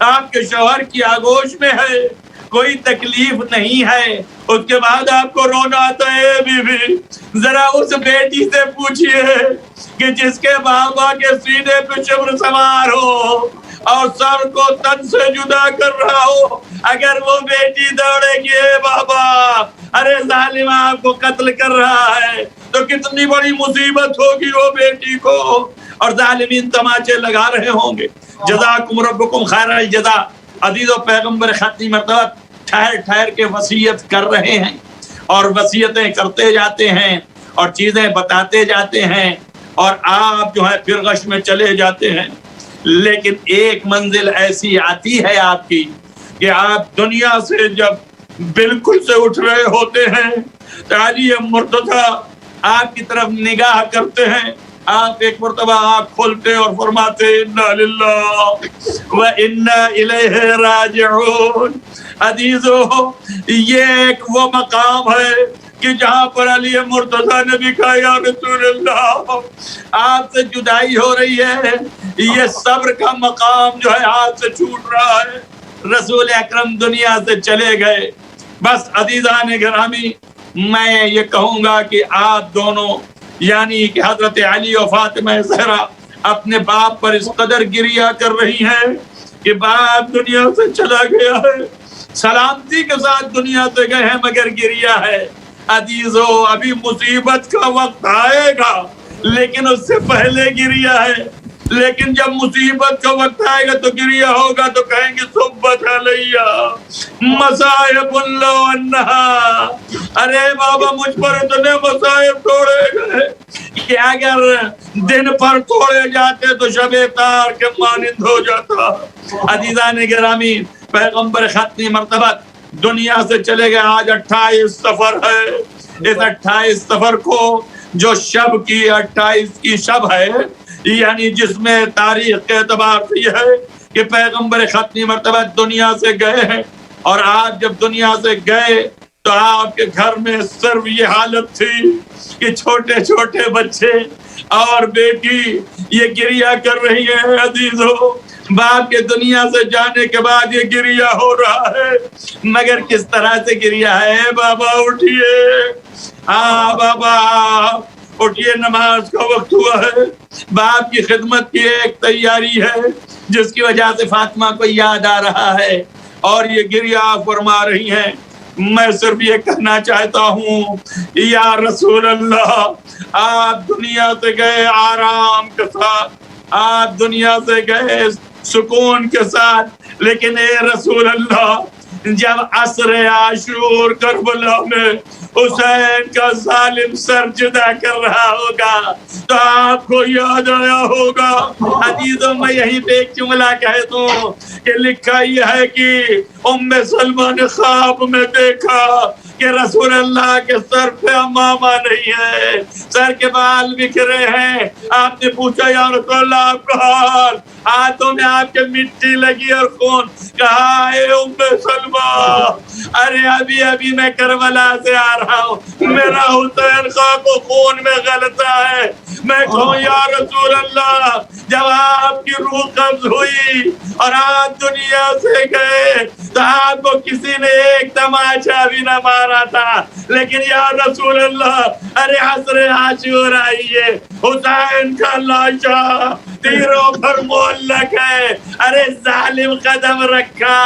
آپ کے شوہر کی آغوش میں ہے، کوئی تکلیف نہیں ہے، اس کے بعد آپ کو رونا آتا ہے۔ بی بی ذرا اس بیٹی سے پوچھئے کہ جس کے بابا کے سینے پہ شبر سوار ہو اور سر کو تن سے جدا کر رہا ہو، اگر وہ بیٹی دوڑے گی اے بابا ارے ظالم آپ کو قتل کر رہا ہے تو کتنی بڑی مصیبت ہوگی وہ بیٹی کو، اور ظالمین تماچے لگا رہے ہوں گے۔ جزاکم ربکم خیر الجزا۔ عزیز و پیغمبر ختمی مرتبہ ٹھہر ٹھہر کے وصیت کر رہے ہیں اور وصیتیں کرتے جاتے ہیں اور چیزیں بتاتے جاتے ہیں اور آپ جو ہے پھر غش میں چلے جاتے ہیں، لیکن ایک منزل ایسی آتی ہے آپ کی کہ آپ دنیا سے جب بالکل سے اٹھ رہے ہوتے ہیں تو علی مرتضیٰ آپ کی طرف نگاہ کرتے ہیں، آپ ایک مرتبہ آنکھ کھولتے اور فرماتے انا للہ و انا الیہ راجعون۔ عزیزو یہ ایک وہ مقام ہے کہ جہاں پر علی مرتضیٰ نے بھی کہا یا رسول اللہ آپ سے جدائی ہو رہی ہے، یہ صبر کا مقام جو ہے ہاتھ سے چھوٹ رہا ہے۔ رسول اکرم دنیا سے چلے گئے۔ بس عزیزان گرامی میں یہ کہوں گا کہ آپ دونوں یعنی کہ حضرت علی و فاطمہ زہرا اپنے باپ پر اس قدر گریہ کر رہی ہیں کہ باپ دنیا سے چلا گیا ہے، سلامتی کے ساتھ دنیا سے گئے ہیں مگر گریہ ہے۔ عزیزو ابھی مصیبت کا وقت آئے گا لیکن اس سے پہلے گریہ ہے، لیکن جب مصیبت کا وقت آئے گا تو گریہ ہوگا تو کہیں گے صبت علیہ مصائب لو انہا، ارے بابا مجھ پر اتنے مصائب توڑے گئے کہ اگر دن پر توڑے جاتے تو شب تار کے مانند ہو جاتا۔ عزیزان گرامی پیغمبر ختمی مرتبہ دنیا سے چلے گئے، آج 28 سفر ہے۔ اس 28 سفر کو جو شب کی 28 کی شب ہے یعنی جس میں تاریخ کے اعتبار سے یہ ہے کہ پیغمبر ختمی مرتبہ دنیا سے گئے ہیں، اور آپ جب دنیا سے گئے تو آپ کے گھر میں صرف یہ حالت تھی کہ چھوٹے چھوٹے بچے اور بیٹی یہ گریہ کر رہی ہے۔ عزیزو باپ کے دنیا سے جانے کے بعد یہ گریہ ہو رہا ہے، مگر کس طرح سے گریہ ہے؟ بابا اٹھئے، ہاں بابا اٹھئے، نماز کا وقت ہوا ہے۔ باپ کی خدمت کی ایک تیاری ہے جس کی وجہ سے فاطمہ کو یاد آ رہا ہے اور یہ گریہ فرما رہی ہیں۔ میں صرف یہ کہنا چاہتا ہوں یا رسول اللہ آپ دنیا سے گئے آرام کے ساتھ، آپ دنیا سے گئے سکون کے ساتھ، لیکن اے رسول اللہ جب عصر عاشور کربلا میں حسین کا ظالم سر جدا کر رہا ہوگا تو آپ کو یاد آیا ہوگا۔ عزیزوں میں یہیں پہ ایک جملہ کہہ دوں کہ لکھا یہ ہے کہ ام سلمہ نے خواب میں دیکھا کہ رسول اللہ کے سر پہ امامہ نہیں ہے، سر کے بال بکھرے ہیں۔ آپ نے پوچھا یا رسول اللہ آپ کا حال، ہاتھوں میں آپ کے مٹی لگی اور خون، کہا اے ام سلمہ ارے ابھی میں کربلا سے آ رہا ہوں، میرا حسین خاک و خون میں غلطہ ہے۔ میں کہوں یا رسول اللہ جب آپ کی روح قبض ہوئی اور آپ دنیا سے گئے تو آپ کو کسی نے ایک تماشا بھی نہ مارا تھا، لیکن یا رسول اللہ ارے عصر عاشور آئیے، حسین کا لاشا تیروں پر معلق ہے، ارے ظالم قدم رکھا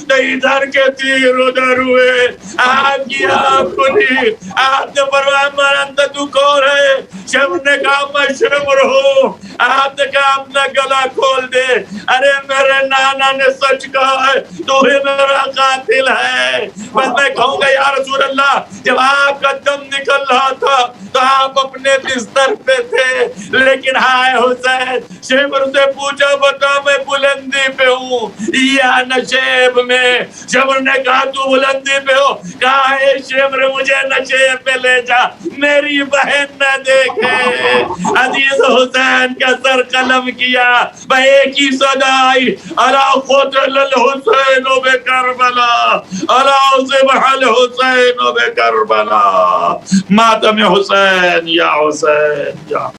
تو ادھر کے تیر ادھر ہوئے، آپ کی آپ کو نہیں۔ آپ نے فرمایا مرندہ تو کون ہے؟ شب نے کہا میں شمر ہوں۔ آپ نے کہا اپنا گلا کھول دے، ارے میرے نانا نے سچ کہا ہے تو ہی میرا قاتل ہے۔ بس میں کہوں گا یا رسول اللہ جب آپ کا دم نکل رہا تھا تو آپ اپنے بستر پہ تھے، لیکن ہائے حسین شمر سے پوچھا بتا میں بلندی پہ ہوں یا نشیب میں. شمر نے کہا تو بلندی پہ ہو. کہا اے شمر مجھے نشیب پہ لے جا, میری بہن نہ دیکھے. عزیز حسین کا سر قلم کیا, ایک ہی صدا آئی, الا قتل الحسین بکربلا, الا ذبح الحسین بکربلا. ماتم حسین یا حسین یا